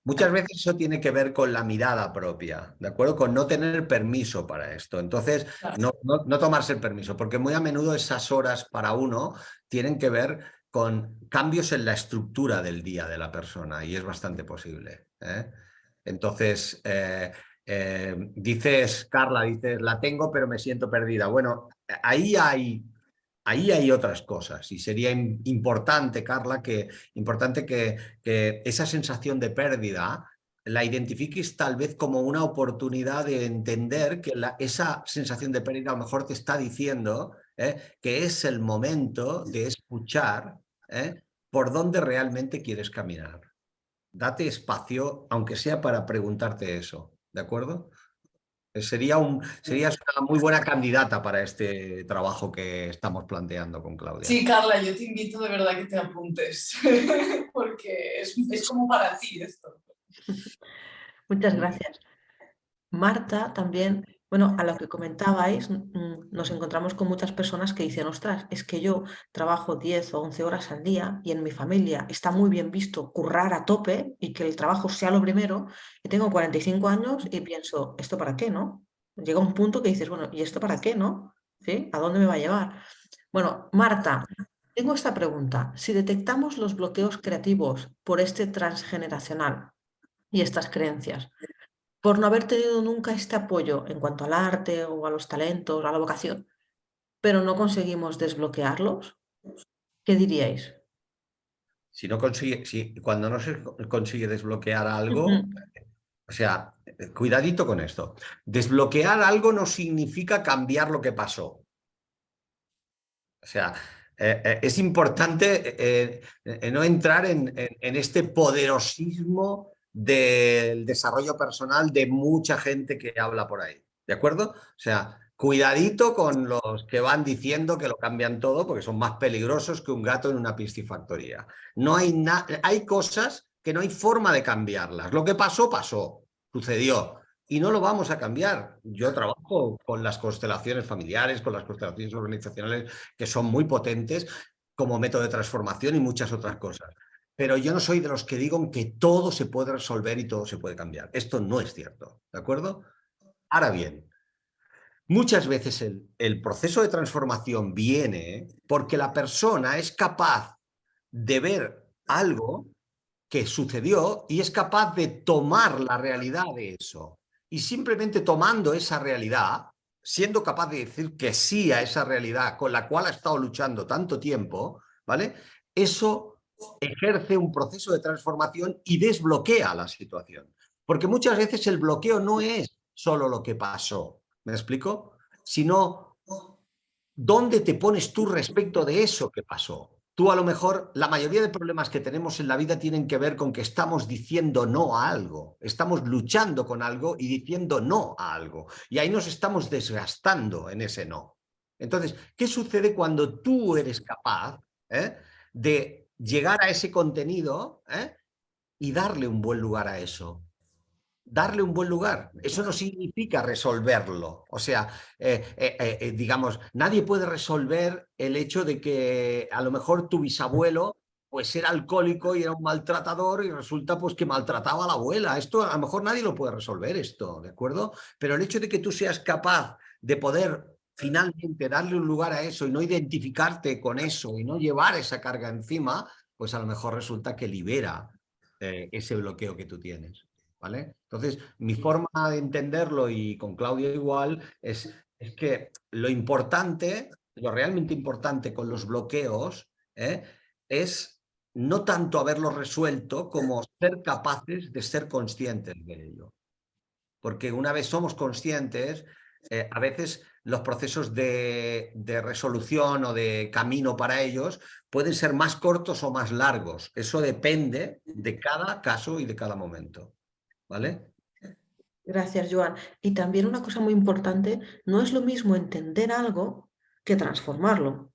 S2: Muchas veces eso tiene que ver con la mirada propia, ¿de acuerdo? Con no tener permiso para esto. Entonces, no tomarse el permiso, porque muy a menudo esas horas para uno tienen que ver con cambios en la estructura del día de la persona y es bastante posible, ¿eh? Entonces, dices, Carla, dices, la tengo pero me siento perdida. Bueno, ahí hay otras cosas y sería importante, Carla, que esa sensación de pérdida la identifiques tal vez como una oportunidad de entender que esa sensación de pérdida a lo mejor te está diciendo que es el momento de escuchar por dónde realmente quieres caminar. Date espacio, aunque sea para preguntarte eso, ¿de acuerdo? Serías una muy buena candidata para este trabajo que estamos planteando con Claudia.
S3: Sí, Carla, yo te invito de verdad que te apuntes, porque es como para ti esto.
S1: Muchas gracias. Marta también, bueno, a lo que comentabais, nos encontramos con muchas personas que dicen, ostras, es que yo trabajo 10 o 11 horas al día y en mi familia está muy bien visto currar a tope y que el trabajo sea lo primero, y tengo 45 años y pienso, ¿esto para qué, no? Llega un punto que dices, bueno, ¿y esto para qué, no? ¿Sí? ¿A dónde me va a llevar? Bueno, Marta, tengo esta pregunta. Si detectamos los bloqueos creativos por este transgeneracional y estas creencias, por no haber tenido nunca este apoyo en cuanto al arte o a los talentos, a la vocación, pero no conseguimos desbloquearlos, ¿qué diríais?
S2: Si no consigue, cuando no se consigue desbloquear
S1: Ujú.
S2: algo, o sea, cuidadito con esto. Desbloquear algo no significa cambiar lo que pasó. O sea, es importante no entrar en este poderosismo del desarrollo personal de mucha gente que habla por ahí. ¿De acuerdo? O sea, cuidadito con los que van diciendo que lo cambian todo porque son más peligrosos que un gato en una piscifactoría. No hay cosas que no hay forma de cambiarlas. Lo que pasó, pasó, sucedió. Y no lo vamos a cambiar. Yo trabajo con las constelaciones familiares, con las constelaciones organizacionales, que son muy potentes como método de transformación y muchas otras cosas. Pero yo no soy de los que digan que todo se puede resolver y todo se puede cambiar. Esto no es cierto, ¿de acuerdo? Ahora bien, muchas veces el proceso de transformación viene porque la persona es capaz de ver algo que sucedió y es capaz de tomar la realidad de eso. Y simplemente tomando esa realidad, siendo capaz de decir que sí a esa realidad con la cual ha estado luchando tanto tiempo, ¿vale? Eso ejerce un proceso de transformación y desbloquea la situación. Porque muchas veces el bloqueo no es solo lo que pasó, ¿me explico? Sino dónde te pones tú respecto de eso que pasó. Tú a lo mejor, la mayoría de problemas que tenemos en la vida tienen que ver con que estamos diciendo no a algo, estamos luchando con algo y diciendo no a algo. Y ahí nos estamos desgastando en ese no. Entonces, ¿qué sucede cuando tú eres capaz de llegar a ese contenido y darle un buen lugar a eso? Darle un buen lugar. Eso no significa resolverlo. O sea, digamos, nadie puede resolver el hecho de que a lo mejor tu bisabuelo pues era alcohólico y era un maltratador y resulta pues que maltrataba a la abuela. Esto a lo mejor nadie lo puede resolver esto, ¿de acuerdo? Pero el hecho de que tú seas capaz de poder finalmente darle un lugar a eso y no identificarte con eso y no llevar esa carga encima, pues a lo mejor resulta que libera ese bloqueo que tú tienes. ¿Vale? Entonces, mi forma de entenderlo y con Claudia igual es que lo importante, lo realmente importante con los bloqueos es no tanto haberlos resuelto como ser capaces de ser conscientes de ello. Porque una vez somos conscientes, a veces los procesos de resolución o de camino para ellos pueden ser más cortos o más largos. Eso depende de cada caso y de cada momento. ¿Vale?
S1: Gracias, Joan. Y también una cosa muy importante, no es lo mismo entender algo que transformarlo.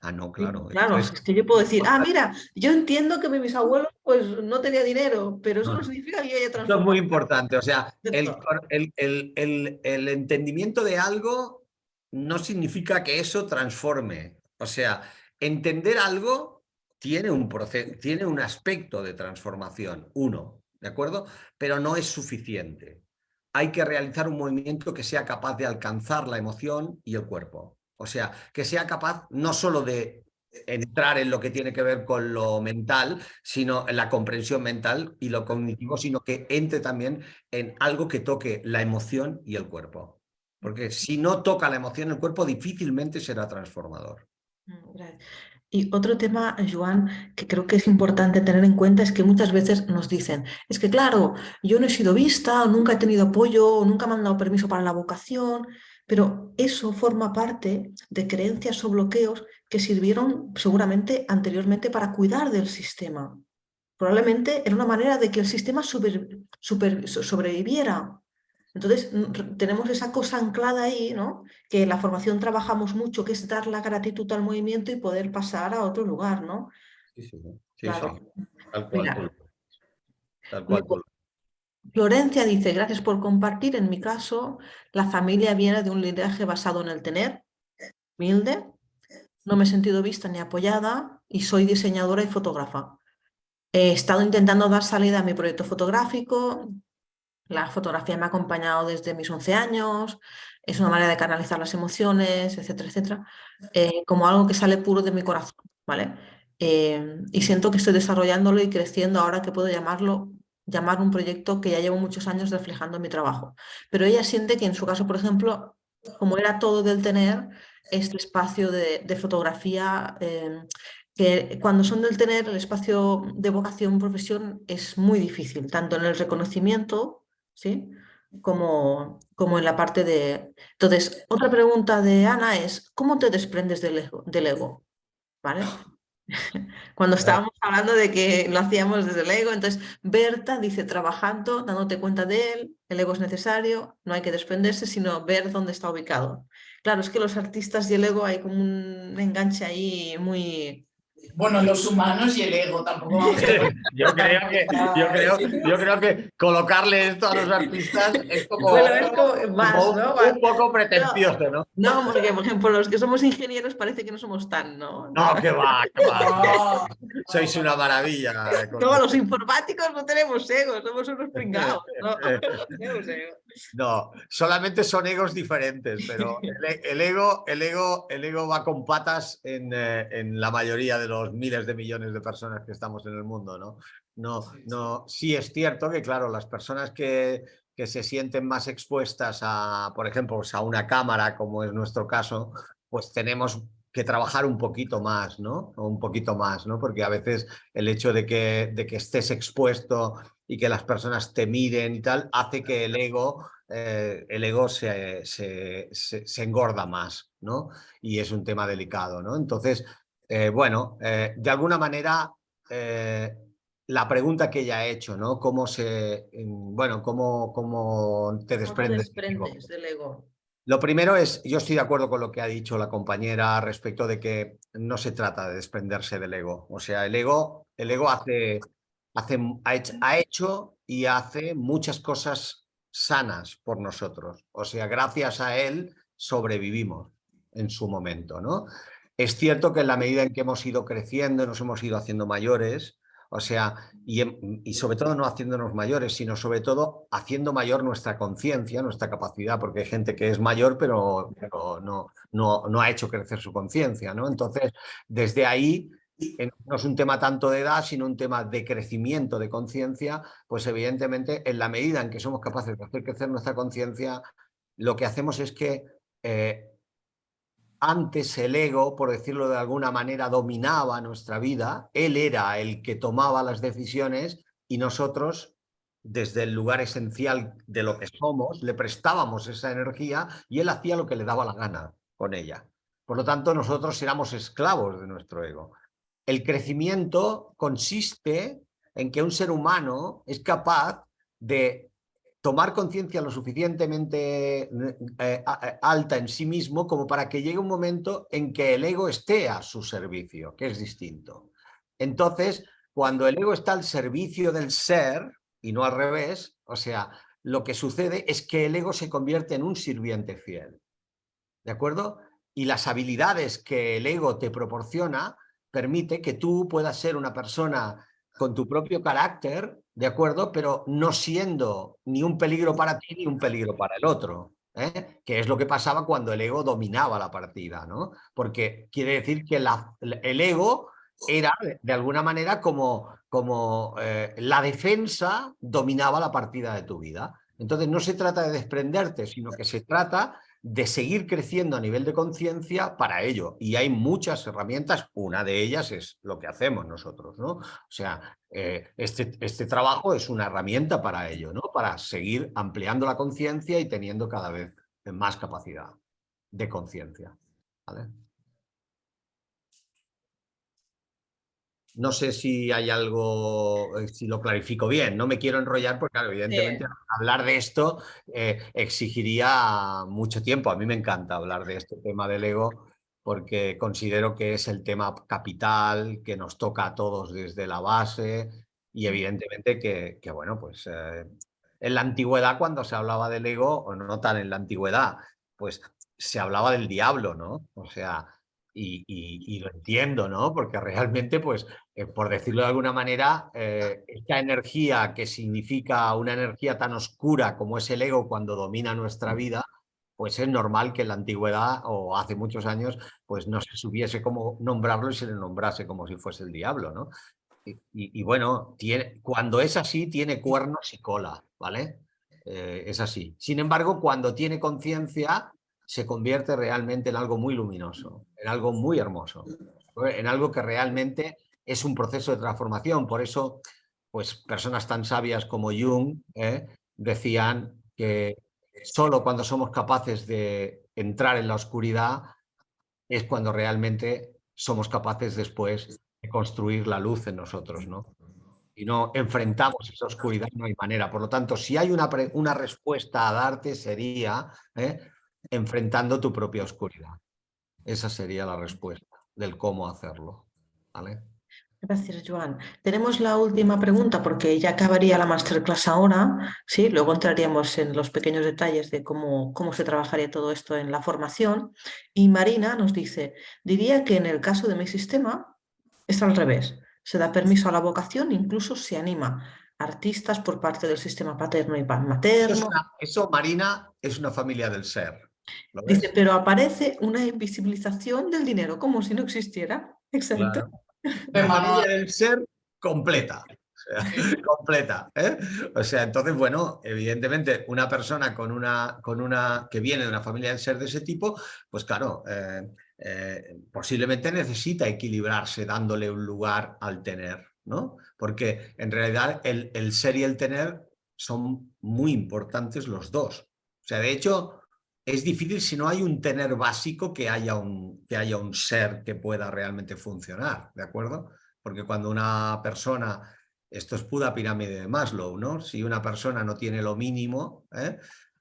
S2: Ah, no,
S1: Sí,
S2: claro. Esto
S1: claro,
S2: es
S1: es que yo puedo decir, ah, mira, yo entiendo que mi bisabuelo pues no tenía dinero, pero eso no significa que yo haya
S2: esto es muy
S1: transformado.
S2: importante. O sea,
S1: ¿Cierto?
S2: el entendimiento de algo no significa que eso transforme. O sea, entender algo tiene un proceso, tiene un aspecto de transformación, uno, ¿de acuerdo? Pero no es suficiente. Hay que realizar un movimiento que sea capaz de alcanzar la emoción y el cuerpo. O sea, que sea capaz no solo de entrar en lo que tiene que ver con lo mental, sino en la comprensión mental y lo cognitivo, sino que entre también en algo que toque la emoción y el cuerpo. Porque si no toca la emoción y el cuerpo, difícilmente será transformador.
S1: Gracias. Y otro tema, Joan, que creo que es importante tener en cuenta es que muchas veces nos dicen, es que claro, yo no he sido vista, o nunca he tenido apoyo, o nunca me han dado permiso para la vocación, pero eso forma parte de creencias o bloqueos que sirvieron seguramente anteriormente para cuidar del sistema. Probablemente era una manera de que el sistema sobreviviera. Entonces, tenemos esa cosa anclada ahí, ¿no? Que en la formación trabajamos mucho, que es dar la gratitud al movimiento y poder pasar a otro lugar, ¿no?
S2: Sí, sí, sí,
S1: Claro.
S2: sí. Tal cual tú,
S1: Mira,
S2: tal cual tú.
S1: luego, Florencia dice, gracias por compartir. En mi caso, la familia viene de un liderazgo basado en el tener, humilde, no me he sentido vista ni apoyada y soy diseñadora y fotógrafa. He estado intentando dar salida a mi proyecto fotográfico. La fotografía me ha acompañado desde mis 11 años, es una manera de canalizar las emociones, etcétera, etcétera, como algo que sale puro de mi corazón, ¿vale? Y siento que estoy desarrollándolo y creciendo ahora que puedo llamar un proyecto que ya llevo muchos años reflejando mi trabajo. Pero ella siente que en su caso, por ejemplo, como era todo del tener, este espacio de fotografía, que cuando son del tener, el espacio de vocación, profesión, es muy difícil, tanto en el reconocimiento, ¿sí? Como en la parte de... Entonces, otra pregunta de Ana es, ¿cómo te desprendes del ego? ¿Vale? Cuando estábamos hablando de que lo hacíamos desde el ego, entonces Berta dice, trabajando, dándote cuenta de él, el ego es necesario, no hay que desprenderse, sino ver dónde está ubicado. Claro, es que los artistas y el ego hay como un enganche ahí muy...
S3: Bueno, los humanos y el ego, tampoco vamos a...
S2: Yo creo que colocarle esto a los artistas es
S1: Bueno, es como más, ¿no?
S2: un poco
S1: No,
S2: pretencioso, ¿no?
S1: no, porque por ejemplo los que somos ingenieros parece que no somos tan, ¿no?
S2: No, que va, que va.
S3: Ah,
S2: Sois una maravilla.
S1: No, los informáticos no tenemos ego, somos unos pringados, ¿no? No tenemos ego.
S2: No, solamente son egos diferentes, pero el ego va con patas en la mayoría de los miles de millones de personas que estamos en el mundo, ¿no? No, sí es cierto que, claro, las personas que se sienten más expuestas a, por ejemplo, pues a una cámara, como es nuestro caso, pues tenemos que trabajar un poquito más, ¿no? O un poquito más, ¿no? Porque a veces el hecho de que estés expuesto y que las personas te miren y tal, hace que el ego se engorda más, ¿no? Y es un tema delicado, ¿no? Entonces, bueno, de alguna manera, la pregunta que ella ha hecho, ¿no? Bueno, cómo te
S1: ¿Cómo te
S2: desprendes del ego?
S1: desprendes del ego?
S2: Lo primero es, yo estoy de acuerdo con lo que ha dicho la compañera respecto de que no se trata de desprenderse del ego. O sea, el ego ha hecho y hace muchas cosas sanas por nosotros. O sea, gracias a él sobrevivimos en su momento, ¿no? Es cierto que en la medida en que hemos ido creciendo, nos hemos ido haciendo mayores, o sea, y sobre todo no haciéndonos mayores, sino sobre todo haciendo mayor nuestra conciencia, nuestra capacidad, porque hay gente que es mayor pero no ha hecho crecer su conciencia, ¿no? Entonces, desde ahí, no es un tema tanto de edad, sino un tema de crecimiento de conciencia, pues evidentemente en la medida en que somos capaces de hacer crecer nuestra conciencia, lo que hacemos es que antes el ego, por decirlo de alguna manera, dominaba nuestra vida. Él era el que tomaba las decisiones y nosotros, desde el lugar esencial de lo que somos, le prestábamos esa energía y él hacía lo que le daba la gana con ella. Por lo tanto, nosotros éramos esclavos de nuestro ego. El crecimiento consiste en que un ser humano es capaz de tomar conciencia lo suficientemente alta en sí mismo como para que llegue un momento en que el ego esté a su servicio, que es distinto. Entonces, cuando el ego está al servicio del ser y no al revés, o sea, lo que sucede es que el ego se convierte en un sirviente fiel. ¿De acuerdo? Y las habilidades que el ego te proporciona permite que tú puedas ser una persona con tu propio carácter, ¿de acuerdo? Pero no siendo ni un peligro para ti ni un peligro para el otro, ¿eh? Que es lo que pasaba cuando el ego dominaba la partida, ¿no? Porque quiere decir que el ego era, de alguna manera, como la defensa dominaba la partida de tu vida. Entonces no se trata de desprenderte, sino que se trata de seguir creciendo a nivel de conciencia para ello. Y hay muchas herramientas, una de ellas es lo que hacemos nosotros, ¿no? O sea, este trabajo es una herramienta para ello, ¿no? Para seguir ampliando la conciencia y teniendo cada vez más capacidad de conciencia, ¿vale? No sé si hay algo, si lo clarifico bien. No me quiero enrollar porque, claro, evidentemente hablar de esto exigiría mucho tiempo. A mí me encanta hablar de este tema del ego porque considero que es el tema capital que nos toca a todos desde la base y evidentemente bueno, pues en la antigüedad cuando se hablaba del ego, o no tan en la antigüedad, pues se hablaba del diablo, ¿no? O sea, y lo entiendo, ¿no? Porque realmente, pues por decirlo de alguna manera, esta energía que significa una energía tan oscura como es el ego cuando domina nuestra vida, pues es normal que en la antigüedad o hace muchos años pues no se supiese cómo nombrarlo y se le nombrase como si fuese el diablo, ¿no? Y bueno, cuando es así tiene cuernos y cola, ¿vale? Es así. Sin embargo, cuando tiene conciencia se convierte realmente en algo muy luminoso, en algo muy hermoso, en algo que realmente es un proceso de transformación. Por eso, pues personas tan sabias como Jung decían que solo cuando somos capaces de entrar en la oscuridad es cuando realmente somos capaces después de construir la luz en nosotros, ¿no? Y no enfrentamos esa oscuridad, no hay manera. Por lo tanto, si hay una respuesta a darte sería enfrentando tu propia oscuridad. Esa sería la respuesta del cómo hacerlo, ¿vale?
S1: Gracias, Joan. Tenemos la última pregunta porque ya acabaría la masterclass ahora, ¿sí? Luego entraríamos en los pequeños detalles de cómo se trabajaría todo esto en la formación. Y Marina nos dice, diría que en el caso de mi sistema es al revés. Se da permiso a la vocación, incluso se anima a artistas por parte del sistema paterno y materno.
S2: Eso, Marina, es una familia del ser. ¿Lo ves?
S1: Dice, pero aparece una invisibilización del dinero, como si no existiera. Exacto.
S2: Claro. La familia del ser completa. O sea, completa, ¿eh? O sea, entonces, bueno, evidentemente una persona que viene de una familia del ser de ese tipo, pues claro, posiblemente necesita equilibrarse dándole un lugar al tener, ¿no? Porque en realidad el ser y el tener son muy importantes los dos. O sea, de hecho, es difícil si no hay un tener básico que haya un ser que pueda realmente funcionar, ¿de acuerdo? Porque cuando una persona, esto es pura pirámide de Maslow, ¿no? Si una persona no tiene lo mínimo,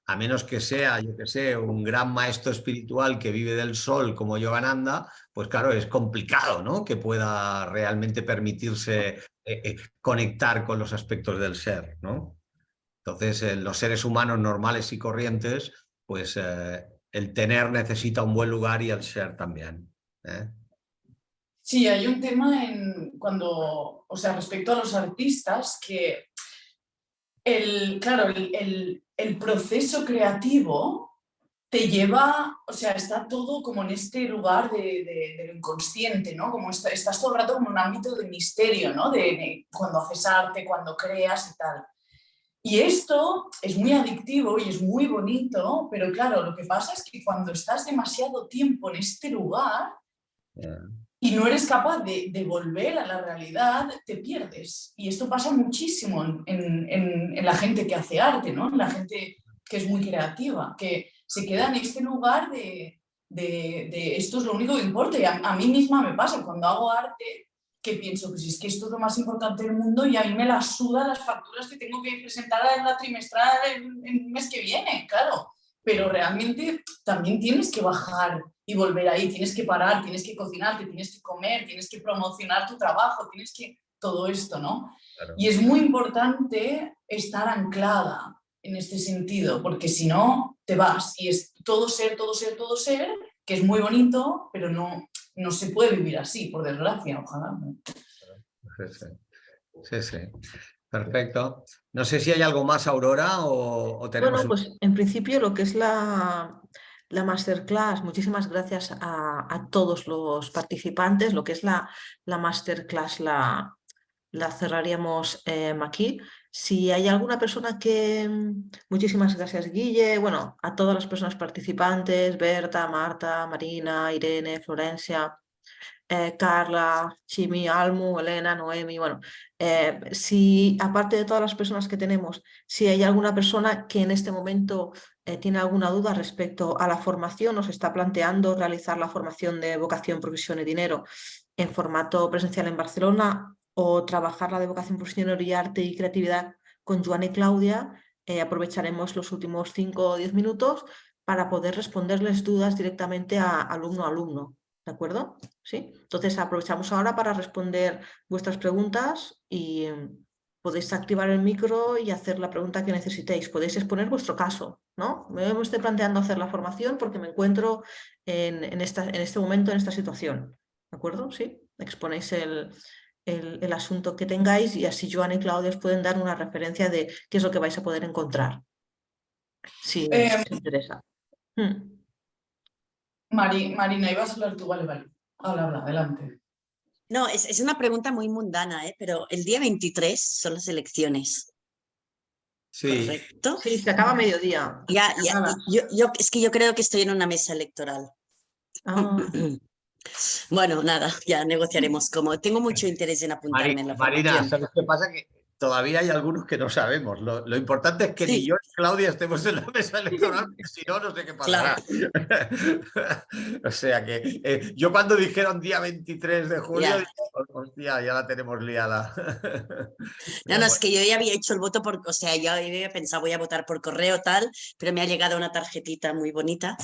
S2: a menos que sea, yo que sé, un gran maestro espiritual que vive del sol como Yogananda, pues claro, es complicado, ¿no? Que pueda realmente permitirse conectar con los aspectos del ser, ¿no? Entonces, los seres humanos normales y corrientes, pues el tener necesita un buen lugar y el ser también, ¿eh?
S3: Sí, hay un tema o sea, respecto a los artistas, que claro, el proceso creativo te lleva, o sea, está todo como en este lugar de lo inconsciente, ¿no? Como estás todo el rato como en un ámbito de misterio, ¿no? De cuando haces arte, cuando creas y tal. Y esto es muy adictivo y es muy bonito, pero claro, lo que pasa es que cuando estás demasiado tiempo en este lugar y no eres capaz de volver a la realidad, te pierdes. Y esto pasa muchísimo en la gente que hace arte, ¿no? En la gente que es muy creativa, que se queda en este lugar de esto es lo único que importa. Y a mí misma me pasa cuando hago arte, que pienso, pues es que esto es lo más importante del mundo y a mí me la suda las facturas que tengo que presentar en la trimestral el mes que viene, claro. Pero realmente también tienes que bajar y volver ahí, tienes que parar, tienes que cocinar, te tienes que comer, tienes que promocionar tu trabajo, tienes que todo esto, ¿no?
S2: Claro.
S3: Y es muy importante estar anclada en este sentido, porque si no, te vas y es todo ser, todo ser, todo ser, que es muy bonito, pero no se puede vivir así, por desgracia, ojalá.
S2: Sí, sí. Sí, sí. Perfecto. No sé si hay algo más, Aurora, o tenemos
S1: Bueno, pues en principio lo que es la masterclass, muchísimas gracias a todos los participantes. Lo que es la masterclass la cerraríamos aquí. Si hay alguna persona que... Muchísimas gracias, Guille. Bueno, a todas las personas participantes, Berta, Marta, Marina, Irene, Florencia. Carla, Chimi, Almu, Elena, Noemi, bueno, si aparte de todas las personas que tenemos, si hay alguna persona que en este momento tiene alguna duda respecto a la formación, nos está planteando realizar la formación de vocación, profesión y dinero en formato presencial en Barcelona o trabajar la de vocación, profesión y arte y creatividad con Joan y Claudia, aprovecharemos los últimos 5 o 10 minutos para poder responderles dudas directamente a alumno a alumno. ¿De acuerdo? ¿Sí? Entonces aprovechamos ahora para responder vuestras preguntas y podéis activar el micro y hacer la pregunta que necesitéis. Podéis exponer vuestro caso, ¿no? Me estoy planteando hacer la formación porque me encuentro en este momento, en esta situación. ¿De acuerdo? ¿Sí? Exponéis el asunto que tengáis y así Joan y Claudia os pueden dar una referencia de qué es lo que vais a poder encontrar, si os interesa.
S3: Marina, ibas a hablar tú, vale. Habla, adelante.
S4: No, es una pregunta muy mundana, pero el día 23 son las elecciones.
S2: Sí.
S4: ¿Correcto?
S1: Sí, se acaba a mediodía.
S4: Ya, es que yo creo que estoy en una mesa electoral.
S1: Ah.
S4: Bueno, nada, ya negociaremos cómo. Tengo mucho interés en apuntarme en la
S2: Marina,
S4: formación.
S2: ¿sabes qué pasa? Que todavía hay algunos que no sabemos. Lo importante es que ni
S4: Sí.
S2: yo ni Claudia estemos en la mesa electoral, porque si no, no sé qué pasará.
S4: Claro.
S2: O sea que yo cuando dijeron día 23 de julio,
S4: Ya.
S2: dije, hostia, ya la tenemos liada.
S4: No, es que yo ya había hecho el voto o sea, yo había pensado voy a votar por correo tal, pero me ha llegado una tarjetita muy bonita.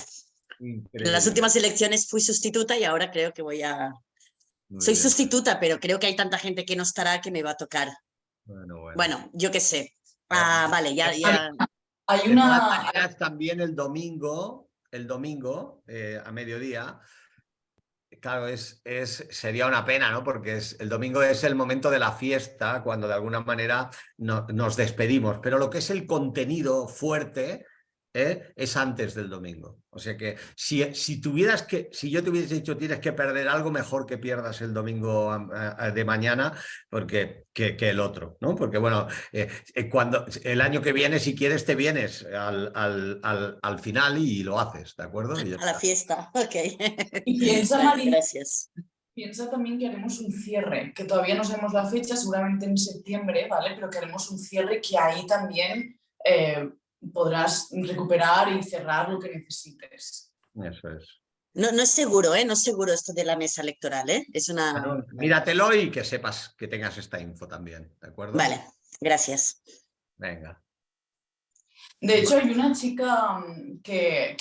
S2: Increíble.
S4: En las últimas elecciones fui sustituta y ahora creo que soy
S2: bien.
S4: sustituta, pero creo que hay tanta gente que no estará que me va a tocar. Bueno, yo qué sé. Vale, ya.
S3: Hay
S2: De todas
S3: una...
S2: maneras, también el domingo a mediodía, claro, sería una pena, ¿no? Porque el domingo es el momento de la fiesta, cuando de alguna manera nos despedimos. Pero lo que es el contenido fuerte es antes del domingo. O sea que si yo te hubiese dicho tienes que perder algo, mejor que pierdas el domingo de mañana que el otro, ¿no? Porque bueno, cuando el año que viene, si quieres, te vienes al final y lo haces, ¿de acuerdo? Y ya
S4: A la
S2: está.
S4: fiesta, ok.
S3: Y piensa,
S4: Vale,
S3: Marina,
S4: gracias.
S3: piensa también que haremos un cierre, que todavía no sabemos la fecha, seguramente en septiembre, ¿vale? Pero que haremos un cierre que ahí también podrás recuperar y cerrar lo que necesites.
S2: Eso es.
S4: No, no es seguro, ¿eh? No es seguro esto de la mesa electoral, ¿eh? Es una...
S2: Bueno, míratelo y que sepas que tengas esta info también, ¿de acuerdo?
S4: Vale, gracias.
S2: Venga.
S3: De hecho, hay una chica que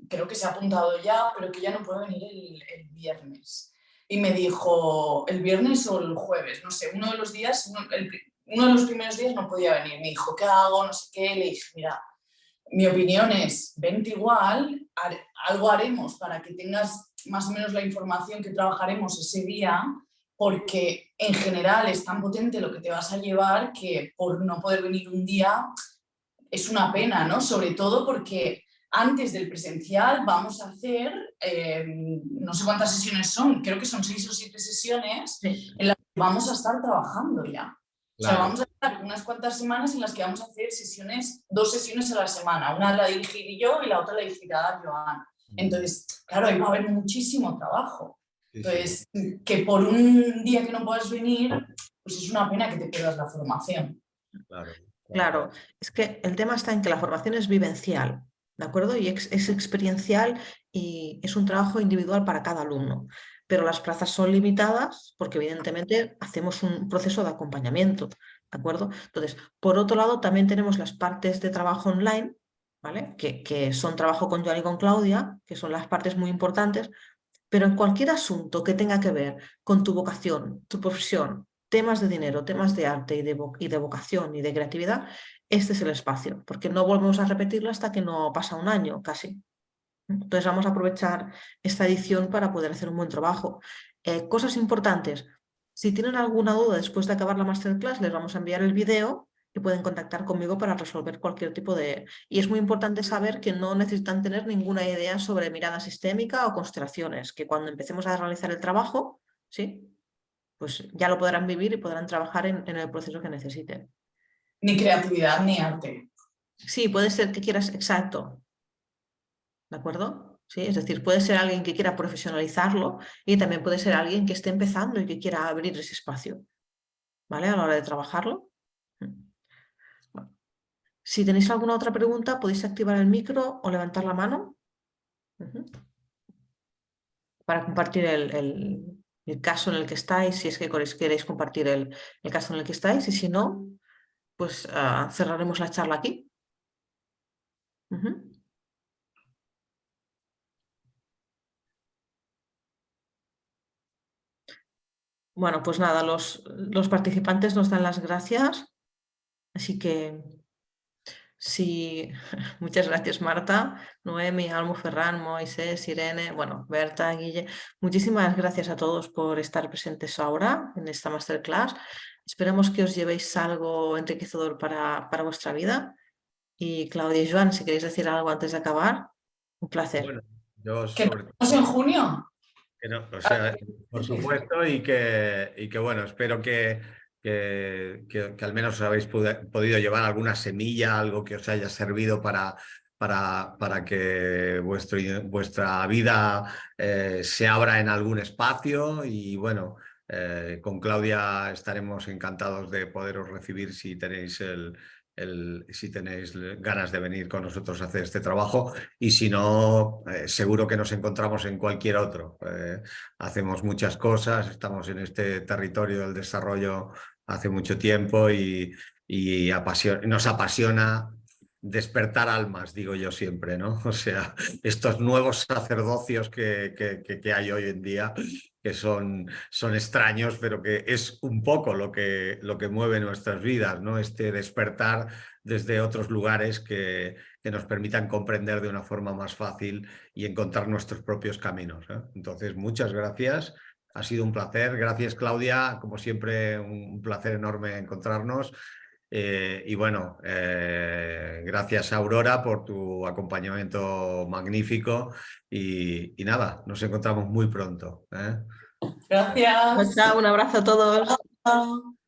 S3: creo que se ha apuntado ya, pero que ya no puede venir el viernes. Y me dijo, el viernes o el jueves, no sé, uno de los días, uno de los primeros días no podía venir. Me dijo, ¿qué hago? No sé qué. Le dije, mira, mi opinión es, vente igual, algo haremos para que tengas más o menos la información que trabajaremos ese día, porque en general es tan potente lo que te vas a llevar que por no poder venir un día es una pena, ¿no? Sobre todo porque antes del presencial vamos a hacer, no sé cuántas sesiones son, creo que son 6 o 7 sesiones en las que vamos a estar trabajando ya. Claro. O sea, vamos a estar unas cuantas semanas en las que vamos a hacer dos sesiones a la semana. Una la dirigiré yo y la otra la dirigirá Joan. Entonces, claro, ahí va a haber muchísimo trabajo. Entonces, que por un día que no puedas venir, pues es una pena que te pierdas la formación.
S1: Claro, es que el tema está en que la formación es vivencial, ¿de acuerdo? Y es experiencial y es un trabajo individual para cada alumno. Pero las plazas son limitadas porque evidentemente hacemos un proceso de acompañamiento, ¿de acuerdo? Entonces, por otro lado, también tenemos las partes de trabajo online, ¿vale? Que son trabajo con Joan y con Claudia, que son las partes muy importantes, pero en cualquier asunto que tenga que ver con tu vocación, tu profesión, temas de dinero, temas de arte y de vocación y de creatividad, este es el espacio, porque no volvemos a repetirlo hasta que no pasa un año casi. Entonces vamos a aprovechar esta edición para poder hacer un buen trabajo. Cosas importantes, si tienen alguna duda después de acabar la masterclass, les vamos a enviar el video y pueden contactar conmigo para resolver cualquier tipo de... Y es muy importante saber que no necesitan tener ninguna idea sobre mirada sistémica o constelaciones, que cuando empecemos a realizar el trabajo, ¿sí? Pues ya lo podrán vivir y podrán trabajar en el proceso que necesiten.
S3: Ni creatividad ni arte.
S1: Sí, puede ser que quieras, exacto, ¿de acuerdo? Sí, es decir, puede ser alguien que quiera profesionalizarlo y también puede ser alguien que esté empezando y que quiera abrir ese espacio, ¿vale? A la hora de trabajarlo. Bueno. Si tenéis alguna otra pregunta, podéis activar el micro o levantar la mano para compartir el caso en el que estáis, si es que queréis compartir el caso en el que estáis, y si no, pues cerraremos la charla aquí. Bueno, pues nada, los participantes nos dan las gracias, así que sí, muchas gracias Marta, Noemi, Almo, Ferran, Moisés, Irene, bueno, Berta, Guille, muchísimas gracias a todos por estar presentes ahora en esta masterclass. Esperamos que os llevéis algo enriquecedor para vuestra vida. Y Claudia y Joan, si queréis decir algo antes de acabar, un placer.
S2: Bueno, yo
S3: ¿Que nos vemos en junio?
S2: Que no, o sea, por supuesto, y que bueno, espero que al menos os habéis podido llevar alguna semilla, algo que os haya servido para que vuestra vida se abra en algún espacio. Y bueno, con Claudia estaremos encantados de poderos recibir si tenéis si tenéis ganas de venir con nosotros a hacer este trabajo, y si no, seguro que nos encontramos en cualquier otro. Hacemos muchas cosas, estamos en este territorio del desarrollo hace mucho tiempo y nos apasiona despertar almas, digo yo siempre, ¿no? O sea, estos nuevos sacerdocios que hay hoy en día, que son extraños, pero que es un poco lo que mueve nuestras vidas, ¿no? Este despertar desde otros lugares que nos permitan comprender de una forma más fácil y encontrar nuestros propios caminos, ¿eh? Entonces, muchas gracias. Ha sido un placer. Gracias, Claudia. Como siempre, un placer enorme encontrarnos. Y bueno, gracias Aurora por tu acompañamiento magnífico y nada, nos encontramos muy pronto, ¿eh?
S3: Gracias.
S1: Chao, un abrazo a todos.
S3: Chao.